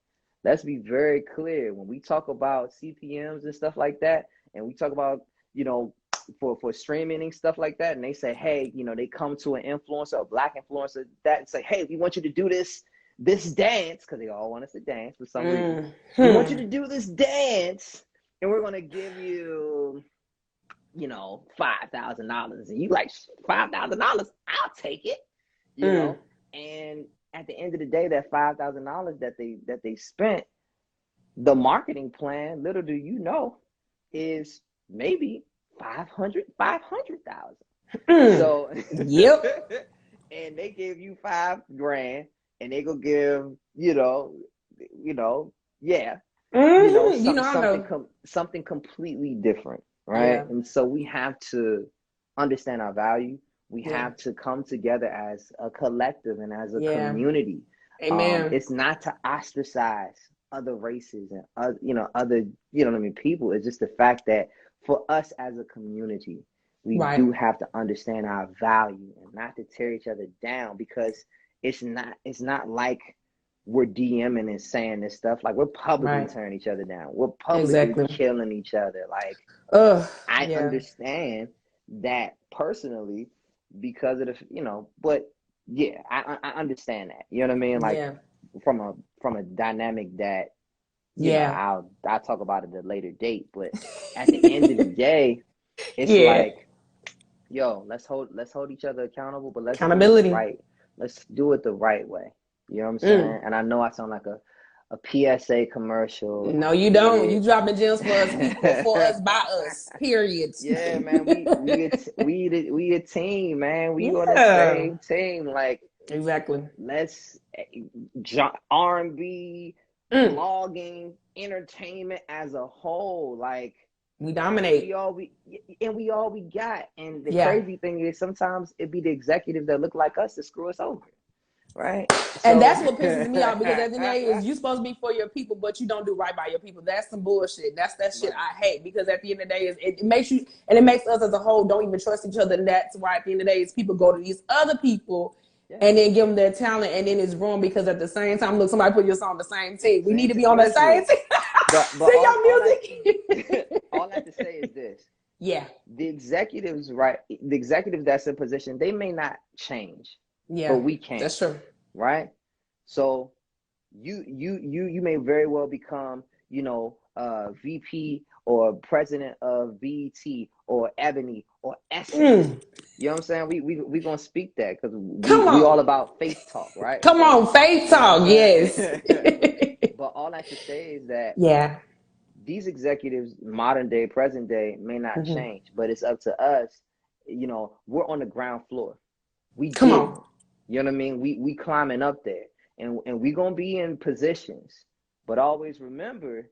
Speaker 2: Let's be very clear. When we talk about CPMs and stuff like that, and we talk about, you know, for streaming and stuff like that, and they say, hey, you know, they come to an influencer, a black influencer, that and say, hey, we want you to do this dance, because they all want us to dance for some reason. We want you to do this dance, and we're going to give you, you know, $5,000. And you like, $5,000? I'll take it, you know. And at the end of the day, that $5,000 that they spent, the marketing plan, little do you know, is maybe 500,000. So and they give you $5,000, and they go give, something completely different, right? And so we have to understand our value. We have to come together as a collective and as a community.
Speaker 1: Amen.
Speaker 2: It's not to ostracize other races and other people. It's just the fact that for us as a community, we do have to understand our value and not to tear each other down, because it's not like we're DMing and saying this stuff. Like, we're publicly tearing each other down. We're publicly killing each other. Like, I understand that personally, because of the, but I understand that. You know what I mean? Like, from a dynamic that, I'll talk about it at a later date. But at the end of the day, it's like, yo, let's hold each other accountable, but let's
Speaker 1: accountability.
Speaker 2: Do it right. Let's do it the right way. You know what I'm saying? And I know I sound like a PSA commercial.
Speaker 1: No, you don't. You dropping gems for us, people, for us, by us. Period.
Speaker 2: Yeah, man. We a team, man. We on the same team. Like,
Speaker 1: exactly.
Speaker 2: Let's R&B, blogging, entertainment as a whole. Like,
Speaker 1: we dominate.
Speaker 2: We all we got. And the crazy thing is, sometimes it be the executives that look like us to screw us over. Right.
Speaker 1: And that's what pisses me off, because at the end of the day, is you supposed to be for your people, but you don't do right by your people. That's some bullshit. That's that shit I hate, because at the end of the day, it makes you, and it makes us as a whole don't even trust each other. And that's why at the end of the day is people go to these other people and then give them their talent, and then it's wrong, because at the same time, look, somebody put us on the same team. We need to be on the same team.
Speaker 2: But
Speaker 1: sing your music.
Speaker 2: All I have to say is this.
Speaker 1: Yeah.
Speaker 2: The executives that's in position, they may not change.
Speaker 1: Yeah,
Speaker 2: but we can.
Speaker 1: That's true.
Speaker 2: Right? So you may very well become, VP or president of BET or Ebony or essence.
Speaker 1: Mm.
Speaker 2: You know what I'm saying? We gonna speak that because
Speaker 1: Come
Speaker 2: we all
Speaker 1: on.
Speaker 2: about faith talk, right?
Speaker 1: Come
Speaker 2: So
Speaker 1: on, faith
Speaker 2: you know
Speaker 1: talk.
Speaker 2: what I'm
Speaker 1: Yes.
Speaker 2: saying? But all that to say is that
Speaker 1: Yeah.
Speaker 2: these executives, modern day, present day, may not
Speaker 1: Hmm.
Speaker 2: change, but it's up to us. You know, we're on the ground floor. We
Speaker 1: Come
Speaker 2: getting
Speaker 1: on.
Speaker 2: it. You know what I mean? We climbing up there, and we gonna be in positions. But always remember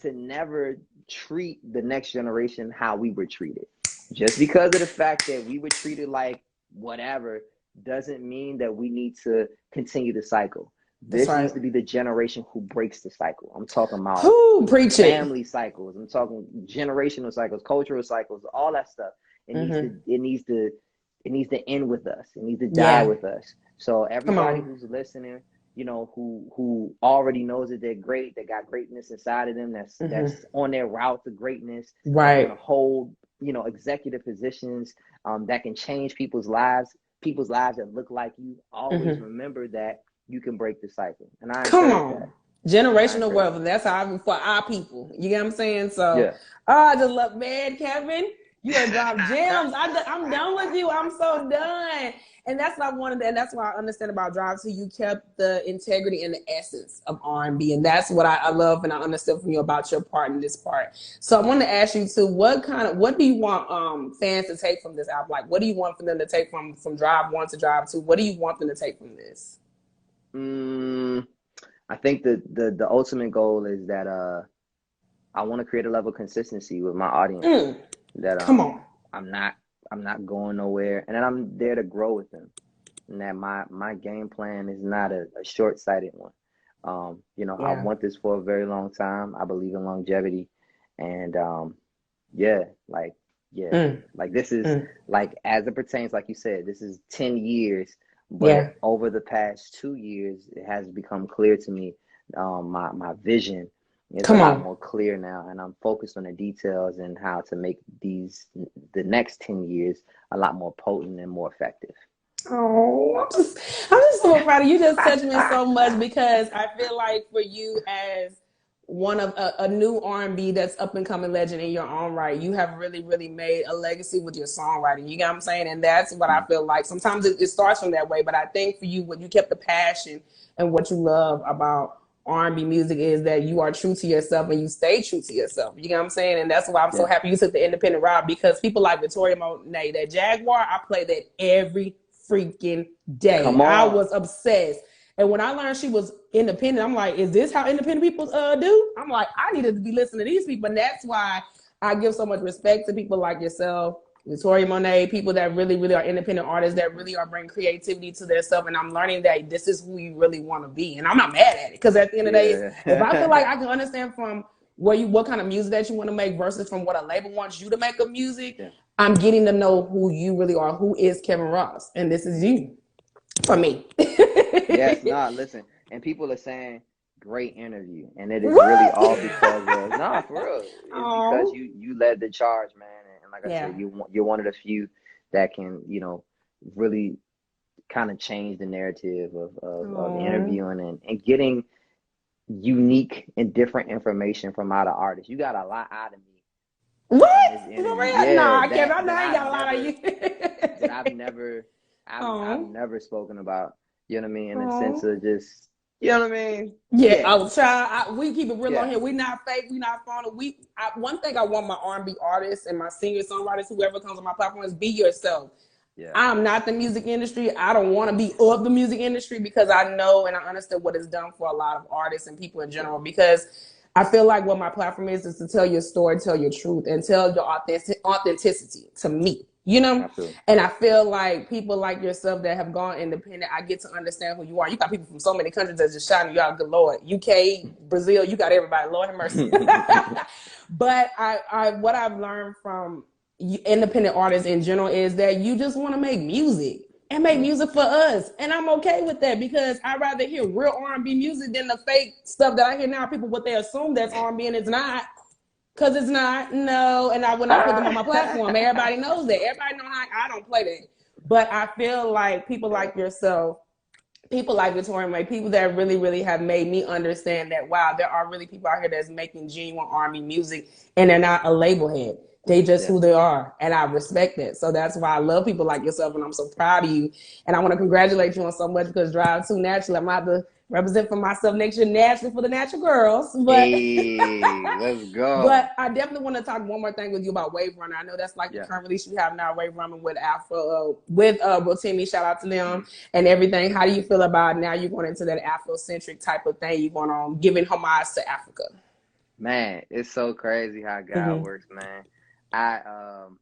Speaker 2: to never treat the next generation how we were treated. Just because of the fact that we were treated like whatever doesn't mean that we need to continue the cycle.
Speaker 1: That's
Speaker 2: This needs
Speaker 1: right.
Speaker 2: to be the generation who breaks the cycle. I'm talking about
Speaker 1: Who preach it?
Speaker 2: family cycles. I'm talking generational cycles, cultural cycles, all that stuff. It needs to
Speaker 1: Hmm.
Speaker 2: it needs to it needs to end with us. It needs to die
Speaker 1: Yeah.
Speaker 2: with us. So
Speaker 1: Come
Speaker 2: everybody
Speaker 1: on.
Speaker 2: who's listening, you know, who already knows that they're great, that got greatness inside of them,
Speaker 1: Hmm.
Speaker 2: that's on their route to greatness, that want
Speaker 1: Right.
Speaker 2: to hold, you know, executive positions, that can change people's lives that look like you. Always
Speaker 1: Hmm.
Speaker 2: remember that you can break the cycle, and I
Speaker 1: Come
Speaker 2: encourage that.
Speaker 1: on.
Speaker 2: I
Speaker 1: Generational
Speaker 2: encourage
Speaker 1: wealth.
Speaker 2: that.
Speaker 1: That's how I for our people. You get what I'm saying? So
Speaker 2: Yeah.
Speaker 1: I just love, man, Kevin. You are drop gems. I'm done with you. I'm so done. And that's what I wanted, and that's why I understand about Drive. So you kept the integrity and the essence of R&B, and that's what I love and I understood from you about your part in this part. So I want to ask you too, what do you want fans to take from this album? Like, what do you want for them to take from Drive One to Drive Two? What do you want them to take from this?
Speaker 2: Mm, I think the ultimate goal is that I want to create a level of consistency with my audience.
Speaker 1: Mm,
Speaker 2: That
Speaker 1: come on.
Speaker 2: I'm not going nowhere, and that I'm there to grow with them. And that my game plan is not a short sighted one. You know, I
Speaker 1: Yeah.
Speaker 2: want this for a very long time. I believe in longevity, and yeah, like yeah,
Speaker 1: Mm,
Speaker 2: like this is
Speaker 1: mm.
Speaker 2: like as it pertains, like you said, this is 10 years.
Speaker 1: Yeah.
Speaker 2: But over the past 2 years, it has become clear to me. My vision is a
Speaker 1: Come
Speaker 2: lot
Speaker 1: on.
Speaker 2: more clear now, and I'm focused on the details and how to make the next 10 years a lot more potent and more effective.
Speaker 1: Oh, I'm just so proud of you. You just touched me so much because I feel like for you as one of a new R&B that's up and coming legend in your own right, you have really, really made a legacy with your songwriting. You get what I'm saying? And that's what I feel like. Sometimes it starts from that way, but I think for you, what you kept the passion and what you love about R&B music is that you are true to yourself and you stay true to yourself. You know what I'm saying? And that's why I'm so
Speaker 2: Yeah,
Speaker 1: happy you took the independent route because people like Victoria Monet, that Jaguar, I play that every freaking day.
Speaker 2: come
Speaker 1: I
Speaker 2: on.
Speaker 1: was obsessed. And when I learned she was independent, I'm like, is this how independent people do? I'm like, I needed to be listening to these people. And that's why I give so much respect to people like yourself, Victoria Monet, people that really, really are independent artists that really are bringing creativity to their stuff. And I'm learning that this is who you really want to be. And I'm not mad at it because at the end of the day, if I feel like
Speaker 2: Yeah.
Speaker 1: I can understand from what kind of music that you want to make versus from what a label wants you to make of music,
Speaker 2: Yeah.
Speaker 1: I'm getting to know who you really are, who is Kevin Ross, and this is you for me.
Speaker 2: Yes, nah, listen. And people are saying great interview. And it is really
Speaker 1: What?
Speaker 2: all because of nah, for real. It's because
Speaker 1: Oh,
Speaker 2: you led the charge, man. And like I
Speaker 1: yeah.
Speaker 2: said, you're one of the few that can, really kind of change the narrative of
Speaker 1: Oh,
Speaker 2: interviewing and getting unique and different information from other artists. You got a lot out of me in
Speaker 1: what?
Speaker 2: this
Speaker 1: For
Speaker 2: interview.
Speaker 1: real?
Speaker 2: Yeah,
Speaker 1: Nah, Kevin. I know
Speaker 2: that
Speaker 1: I ain't
Speaker 2: I've
Speaker 1: got a lot of
Speaker 2: never
Speaker 1: you.
Speaker 2: that I've never I've
Speaker 1: Oh,
Speaker 2: never spoken about, you know what I mean, in a sense
Speaker 1: oh.
Speaker 2: of just, you know what I mean?
Speaker 1: Yeah,
Speaker 2: Yeah,
Speaker 1: oh, child. We keep it real on
Speaker 2: yeah,
Speaker 1: here. We not fake. We not phony. One thing I want my R&B artists and my singer songwriters, whoever comes on my platform, is be yourself.
Speaker 2: yeah,
Speaker 1: I'm not the music industry. I don't want to be of the music industry because I know and I understand what it's done for a lot of artists and people in
Speaker 2: yeah,
Speaker 1: general. Because I feel like what my platform is to tell your story, tell your truth, and tell your authenticity to me. You know,
Speaker 2: absolutely.
Speaker 1: and I feel like people like yourself that have gone independent, I get to understand who you are. You got people from so many countries that's just shouting you out. Good Lord, UK, Brazil, you got everybody. Lord have mercy. But what I've learned from independent artists in general is that you just want to make music and make
Speaker 2: Yeah,
Speaker 1: music for us, and I'm okay with that because I'd rather hear real R&B music than the fake stuff that I hear now. People what they assume that's R&B and it's not, because it's not. No, and I when I put them on my platform, everybody knows that. Everybody know how I don't play that. But I feel like people
Speaker 2: yeah,
Speaker 1: like yourself, people like Victoria May, people that really, really have made me understand that wow, there are really people out here that's making genuine R&B music, and they're not a label head. They just
Speaker 2: Yeah.
Speaker 1: who they are. And I respect that. So that's why I love people like yourself and I'm so proud of you. And I want to congratulate you on so much because Drive 2 naturally, I'm about to represent for myself next year naturally for the natural girls. But
Speaker 2: Hey, let's go.
Speaker 1: but I definitely want to talk one more thing with you about Wave Runner. I know that's like the
Speaker 2: Yeah.
Speaker 1: current release you have now, Wave Runner with Afro, with Rotimi. Shout out to them
Speaker 2: Mhm.
Speaker 1: and everything. How do you feel about now you're going into that Afrocentric type of thing? You're going on giving homage to Africa.
Speaker 2: Man, it's so crazy how God
Speaker 1: Mm-hmm.
Speaker 2: works, man. I um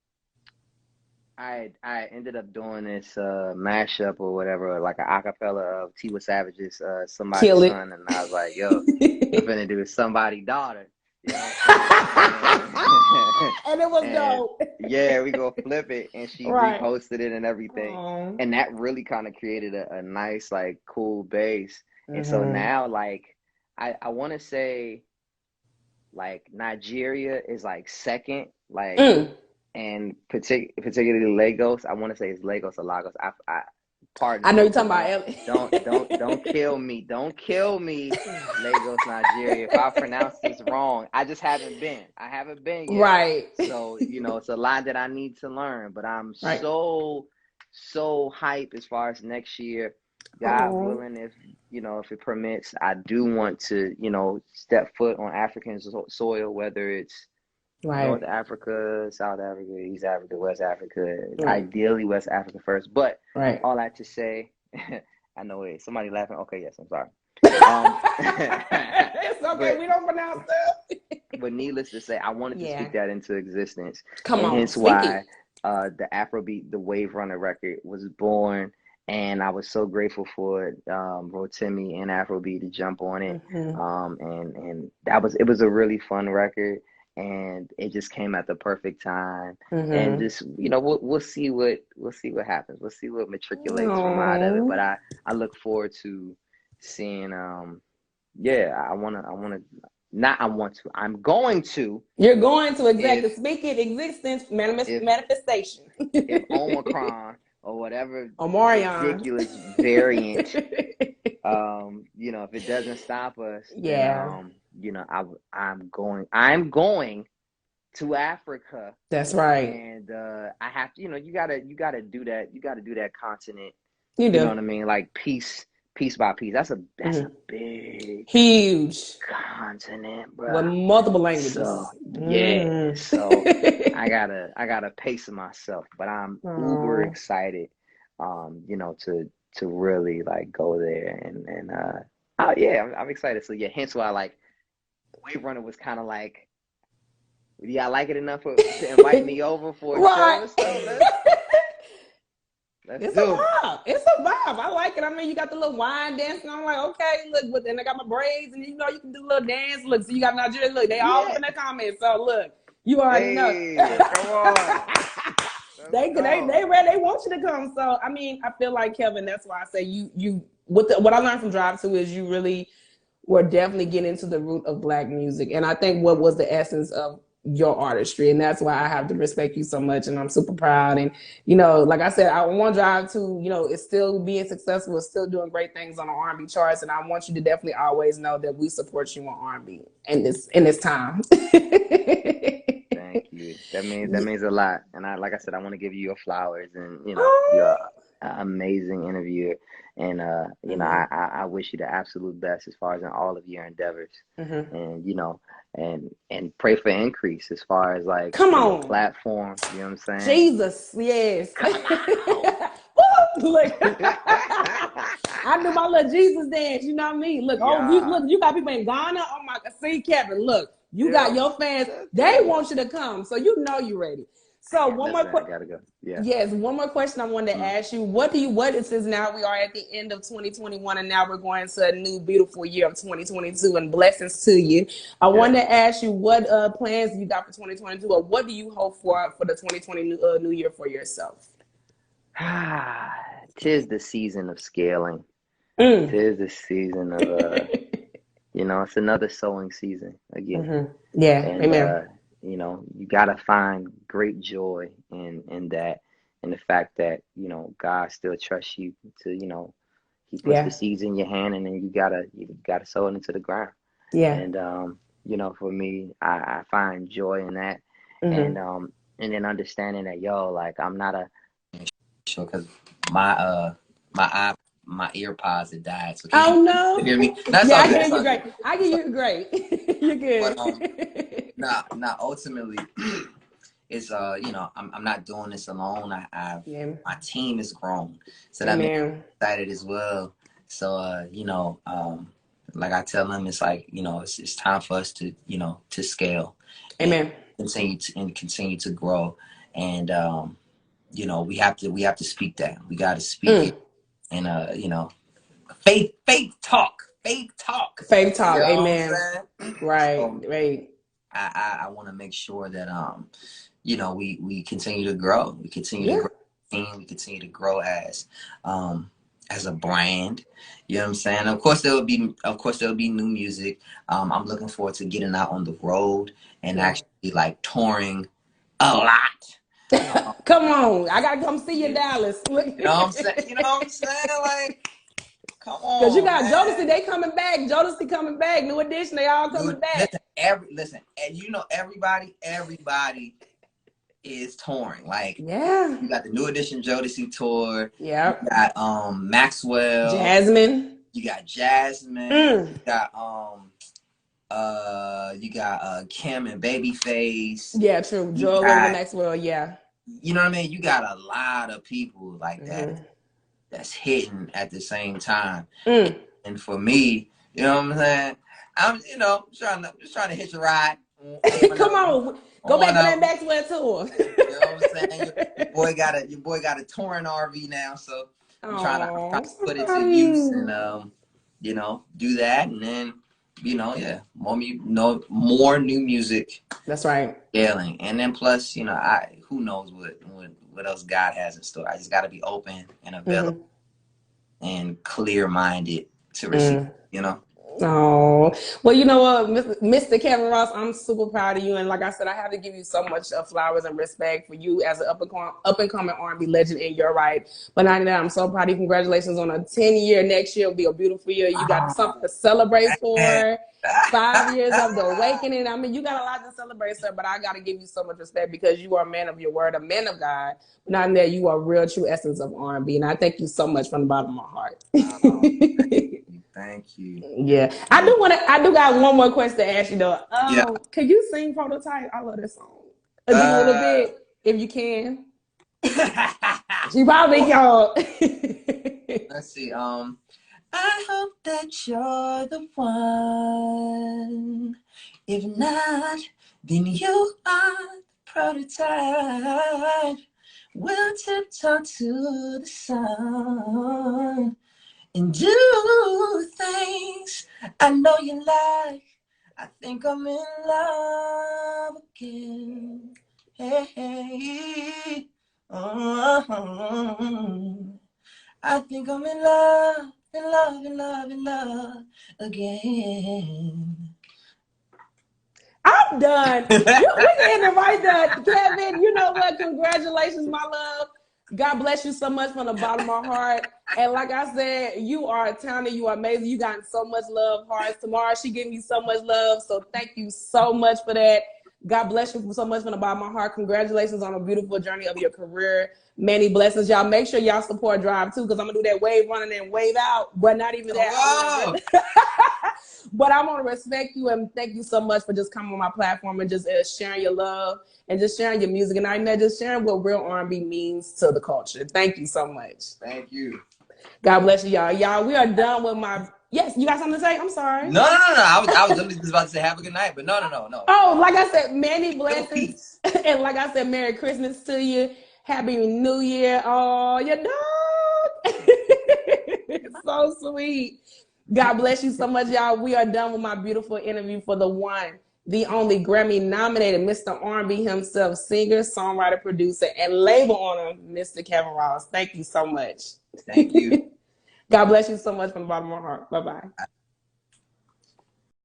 Speaker 2: I ended up doing this mashup or whatever, like an acapella of Tiwa Savage's Somebody's
Speaker 1: Kill it.
Speaker 2: Son, and I was like, yo, I'm finna do Somebody Daughter. You know what I'm saying?
Speaker 1: And it was
Speaker 2: And
Speaker 1: dope.
Speaker 2: yeah, we go flip it, and she
Speaker 1: Right.
Speaker 2: reposted it and everything,
Speaker 1: Oh.
Speaker 2: and that really kind of created a nice, like, cool base. And so
Speaker 1: Mm-hmm.
Speaker 2: now, like, I want to say, like, Nigeria is like second, like,
Speaker 1: Mm.
Speaker 2: and particularly Lagos. I want to say it's Lagos or Lagos.
Speaker 1: I
Speaker 2: Pardon
Speaker 1: know
Speaker 2: me,
Speaker 1: you're
Speaker 2: so
Speaker 1: talking about
Speaker 2: don't kill me. Don't kill me, Lagos, Nigeria. If I pronounce this wrong, I just haven't been. I haven't been yet.
Speaker 1: right.
Speaker 2: So, it's a lot that I need to learn, but I'm
Speaker 1: Right.
Speaker 2: so hyped as far as next year. God
Speaker 1: Oh.
Speaker 2: willing, if it permits, I do want to, step foot on African soil, whether it's North
Speaker 1: Right.
Speaker 2: Africa, South Africa, East Africa, West Africa,
Speaker 1: Right.
Speaker 2: ideally West Africa first. But
Speaker 1: Right.
Speaker 2: all that to say, I know it. Somebody laughing. Okay, yes, I'm sorry.
Speaker 1: It's okay.
Speaker 2: But
Speaker 1: We don't pronounce that.
Speaker 2: but needless to say, I wanted to
Speaker 1: Yeah.
Speaker 2: speak that into existence,
Speaker 1: Come
Speaker 2: and
Speaker 1: on.
Speaker 2: hence
Speaker 1: Speak
Speaker 2: why
Speaker 1: it.
Speaker 2: the Afrobeat, the Wave Runner record was born. And I was so grateful for Rotimi and Afrobeat to jump on it.
Speaker 1: Mm-hmm.
Speaker 2: And it was a really fun record, and it just came at the perfect time. And
Speaker 1: Mm-hmm.
Speaker 2: just we'll see what happens. We'll see what matriculates from out of it. But
Speaker 1: Oh.
Speaker 2: I look forward to seeing. Yeah, I want to. I'm going to
Speaker 1: You're going to
Speaker 2: if
Speaker 1: exactly speak it existence
Speaker 2: if
Speaker 1: manifestation.
Speaker 2: if Omicron or whatever
Speaker 1: Omarion.
Speaker 2: ridiculous variant, if it doesn't stop us, then
Speaker 1: yeah.
Speaker 2: I'm going to Africa,
Speaker 1: That's right.
Speaker 2: and I have to, you gotta do that. You gotta do that continent.
Speaker 1: You
Speaker 2: You know
Speaker 1: do.
Speaker 2: what I mean? Like piece by piece. That's a
Speaker 1: Mm-hmm.
Speaker 2: big
Speaker 1: Huge.
Speaker 2: continent,
Speaker 1: With
Speaker 2: bruh.
Speaker 1: multiple
Speaker 2: So
Speaker 1: languages.
Speaker 2: yeah,
Speaker 1: Mm.
Speaker 2: so I gotta pace myself, but I'm uber
Speaker 1: oh.
Speaker 2: excited, to really like go there and oh yeah, I'm excited. So yeah, hence why like Wave Runner was kind of like, yeah, I like it enough to invite me over for a show
Speaker 1: right.
Speaker 2: and stuff. Let's
Speaker 1: It's a
Speaker 2: do it.
Speaker 1: vibe. It's a vibe. I like it. I mean, you got the little wine dancing. I'm like, okay, look, but then I got my braids, and you can do a little dance. Look, so you got Nigeria. Look, they all up
Speaker 2: Yeah.
Speaker 1: in the comments. So look, you already know.
Speaker 2: Hey, come on. Let's
Speaker 1: They
Speaker 2: go.
Speaker 1: ready. They want you to come. So I mean, I feel like Kevin. That's why I say you what I learned from Drive Two is you really were definitely getting into the root of Black music, and I think what was the essence of your artistry, and that's why I have to respect you so much, and I'm super proud. And like I said, I want Drive to, it's still being successful, it's still doing great things on the R&B charts, and I want you to definitely always know that we support you on R&B in this time.
Speaker 2: Thank you. That means a lot. And like I said, I want to give you your flowers, and you're
Speaker 1: oh.
Speaker 2: an amazing interviewer. And
Speaker 1: Mm-hmm.
Speaker 2: I wish you the absolute best as far as in all of your endeavors.
Speaker 1: Mm-hmm.
Speaker 2: And and pray for increase as far as like
Speaker 1: Come
Speaker 2: for your
Speaker 1: on.
Speaker 2: platform. You know what I'm saying?
Speaker 1: Jesus, yes.
Speaker 2: Come on.
Speaker 1: Look, I do my little Jesus dance. You know what I mean? Look,
Speaker 2: Yeah.
Speaker 1: you got people in Ghana. Oh my God, see Kevin. Look, you got
Speaker 2: Yep.
Speaker 1: your fans. They
Speaker 2: That's
Speaker 1: want you to come, so you know you're ready. So one more
Speaker 2: I
Speaker 1: question.
Speaker 2: gotta go. Yeah.
Speaker 1: Yes, one more question I wanted to
Speaker 2: Mm.
Speaker 1: ask you. What is this now? We are at the end of 2021 and now we're going to a new beautiful year of 2022 and blessings to you. I
Speaker 2: Yeah.
Speaker 1: wanted to ask you what plans you got for 2022 or what do you hope for the 2020 new year for yourself?
Speaker 2: Tis the season of scaling.
Speaker 1: Mm.
Speaker 2: Tis the season of it's another sowing season again.
Speaker 1: mm-hmm. Yeah,
Speaker 2: And
Speaker 1: amen.
Speaker 2: you gotta find great joy in that, and the fact that, God still trusts you to, he puts the
Speaker 1: Yeah,
Speaker 2: seeds in your hand, and then you gotta sow it into the ground.
Speaker 1: yeah.
Speaker 2: And for me, I find joy in that. and then understanding that, yo, like I'm not a
Speaker 3: Sure, because my my ear pods had died. So
Speaker 1: Oh
Speaker 3: you
Speaker 1: no.
Speaker 3: hear me? That's
Speaker 1: Yeah,
Speaker 3: all
Speaker 1: I
Speaker 3: good.
Speaker 1: hear
Speaker 3: It's
Speaker 1: you
Speaker 3: all
Speaker 1: great.
Speaker 3: good.
Speaker 1: I hear you great. You're
Speaker 3: But
Speaker 1: good.
Speaker 3: nah, ultimately, it's you know, I'm not doing this alone.
Speaker 1: Yeah.
Speaker 3: My team is grown, so that makes me
Speaker 1: Amen.
Speaker 3: excited as well. So you know, like I tell them, it's like, you know, it's time for us to, you know, to scale and
Speaker 1: Amen.
Speaker 3: continue to grow. And you know, we have to speak that. We got to speak it.
Speaker 1: Mm.
Speaker 3: And you know, faith talk, faith talk.
Speaker 1: Faith
Speaker 3: You
Speaker 1: talk.
Speaker 3: know what I'm
Speaker 1: Amen.
Speaker 3: saying?
Speaker 1: Right.
Speaker 3: So
Speaker 1: Right.
Speaker 3: I want to make sure that you know, we continue to grow. We continue to
Speaker 1: Yeah.
Speaker 3: grow team. We continue to grow as a brand. You know what I'm saying? Of course there will be new music. I'm looking forward to getting out on the road and
Speaker 1: Yeah.
Speaker 3: actually like touring a lot.
Speaker 1: Come on. I gotta come see you in
Speaker 3: You
Speaker 1: Dallas. Look.
Speaker 3: know what I'm saying? You know what I'm saying? Like, come
Speaker 1: Cause you
Speaker 3: on,
Speaker 1: got Jodeci,
Speaker 3: man.
Speaker 1: they coming back. Jodeci coming back. New Edition, they all coming
Speaker 3: Dude,
Speaker 1: back.
Speaker 3: listen, and you know everybody is touring. Like,
Speaker 1: Yeah.
Speaker 3: you got the New Edition Jodeci tour. You
Speaker 1: Yep.
Speaker 3: got Maxwell.
Speaker 1: Jasmine.
Speaker 3: You got Jasmine.
Speaker 1: Mm.
Speaker 3: You got Kim and Babyface.
Speaker 1: Yeah, true.
Speaker 3: You
Speaker 1: Joel William and
Speaker 3: got,
Speaker 1: Maxwell, yeah.
Speaker 3: you know what I mean? You got a lot of people like that
Speaker 1: Mm-hmm.
Speaker 3: that's hitting at the same time.
Speaker 1: Mm.
Speaker 3: And for me, you know what I'm saying? I'm, you know, just trying to hitch a ride on one
Speaker 1: Come
Speaker 3: of them.
Speaker 1: on.
Speaker 3: On
Speaker 1: Go back
Speaker 3: one
Speaker 1: to
Speaker 3: of
Speaker 1: that
Speaker 3: them.
Speaker 1: Maxwell tour.
Speaker 3: You know what I'm saying? Your boy got a touring RV now, so I'm trying
Speaker 1: Oh,
Speaker 3: to
Speaker 1: so
Speaker 3: put it
Speaker 1: proud
Speaker 3: to
Speaker 1: of
Speaker 3: use
Speaker 1: you.
Speaker 3: and you know, do that, and then, you know, yeah, more new music
Speaker 1: That's right.
Speaker 3: scaling, and then plus, you know, who knows what else God has in store. I just got to be open and available
Speaker 1: Mm-hmm.
Speaker 3: and clear minded to receive.
Speaker 1: Mm.
Speaker 3: You know.
Speaker 1: Oh, well, you know what, Mr. Kevin Ross, I'm super proud of you. And like I said, I have to give you so much flowers and respect for you as an up and coming R&B legend in your right. But not only that, I'm so proud of you. Congratulations on a 10-year. Next year will be a beautiful year. You got something to celebrate
Speaker 3: Man.
Speaker 1: for. 5 years of the awakening. I mean, you got a lot to celebrate, sir, but I got to give you so much respect because you are a man of your word, a man of God. But not only that, you are real true essence of R&B. And I thank you so much from the bottom of my heart.
Speaker 3: Thank you.
Speaker 1: Yeah, I do got one more question to ask you though.
Speaker 3: Yeah.
Speaker 1: Can you sing Prototype? I love this song. Just a little
Speaker 3: Uh,
Speaker 1: bit, if you can. She probably can.
Speaker 3: let's see. I hope that you're the one. If not, then you are the prototype. We'll tiptoe to the sun and do things I know you like. I think I'm in love again. Hey, hey. Oh, I think I'm in love, in love, in love, in love again.
Speaker 1: I'm done. We can end it right there, Kevin. You know what? Congratulations, my love. God bless you so much from the bottom of my heart. And like I said, you are talented. You are amazing. You got so much love. Hearts tomorrow, she gave me so much love. So thank you so much for that. God bless you so much from the bottom of my heart. Congratulations on a beautiful journey of your career. Many blessings, y'all. Make sure y'all support Drive too, because I'm gonna do that wave running and wave out. But not even that.
Speaker 3: Whoa!
Speaker 1: But I want to respect you and thank you so much for just coming on my platform and just sharing your love and just sharing your music, and I know just sharing what real R&B means to the culture. Thank you so much.
Speaker 3: Thank you.
Speaker 1: God bless you, y'all. Y'all, we are done with my. Yes, you got something to say? I'm sorry.
Speaker 3: No. I was literally just about to say have a good night, but no.
Speaker 1: Oh, like I said, many
Speaker 3: Little
Speaker 1: blessings,
Speaker 3: peace.
Speaker 1: and like I said, Merry Christmas to you. Happy New Year. Oh, your dog. So sweet. God bless you so much, y'all. We are done with my beautiful interview for the one, the only Grammy nominated Mr. R&B himself, singer, songwriter, producer, and label owner, Mr. Kevin Ross. Thank you so much.
Speaker 3: Thank you.
Speaker 1: God bless you so much from the bottom of my heart. Bye-bye.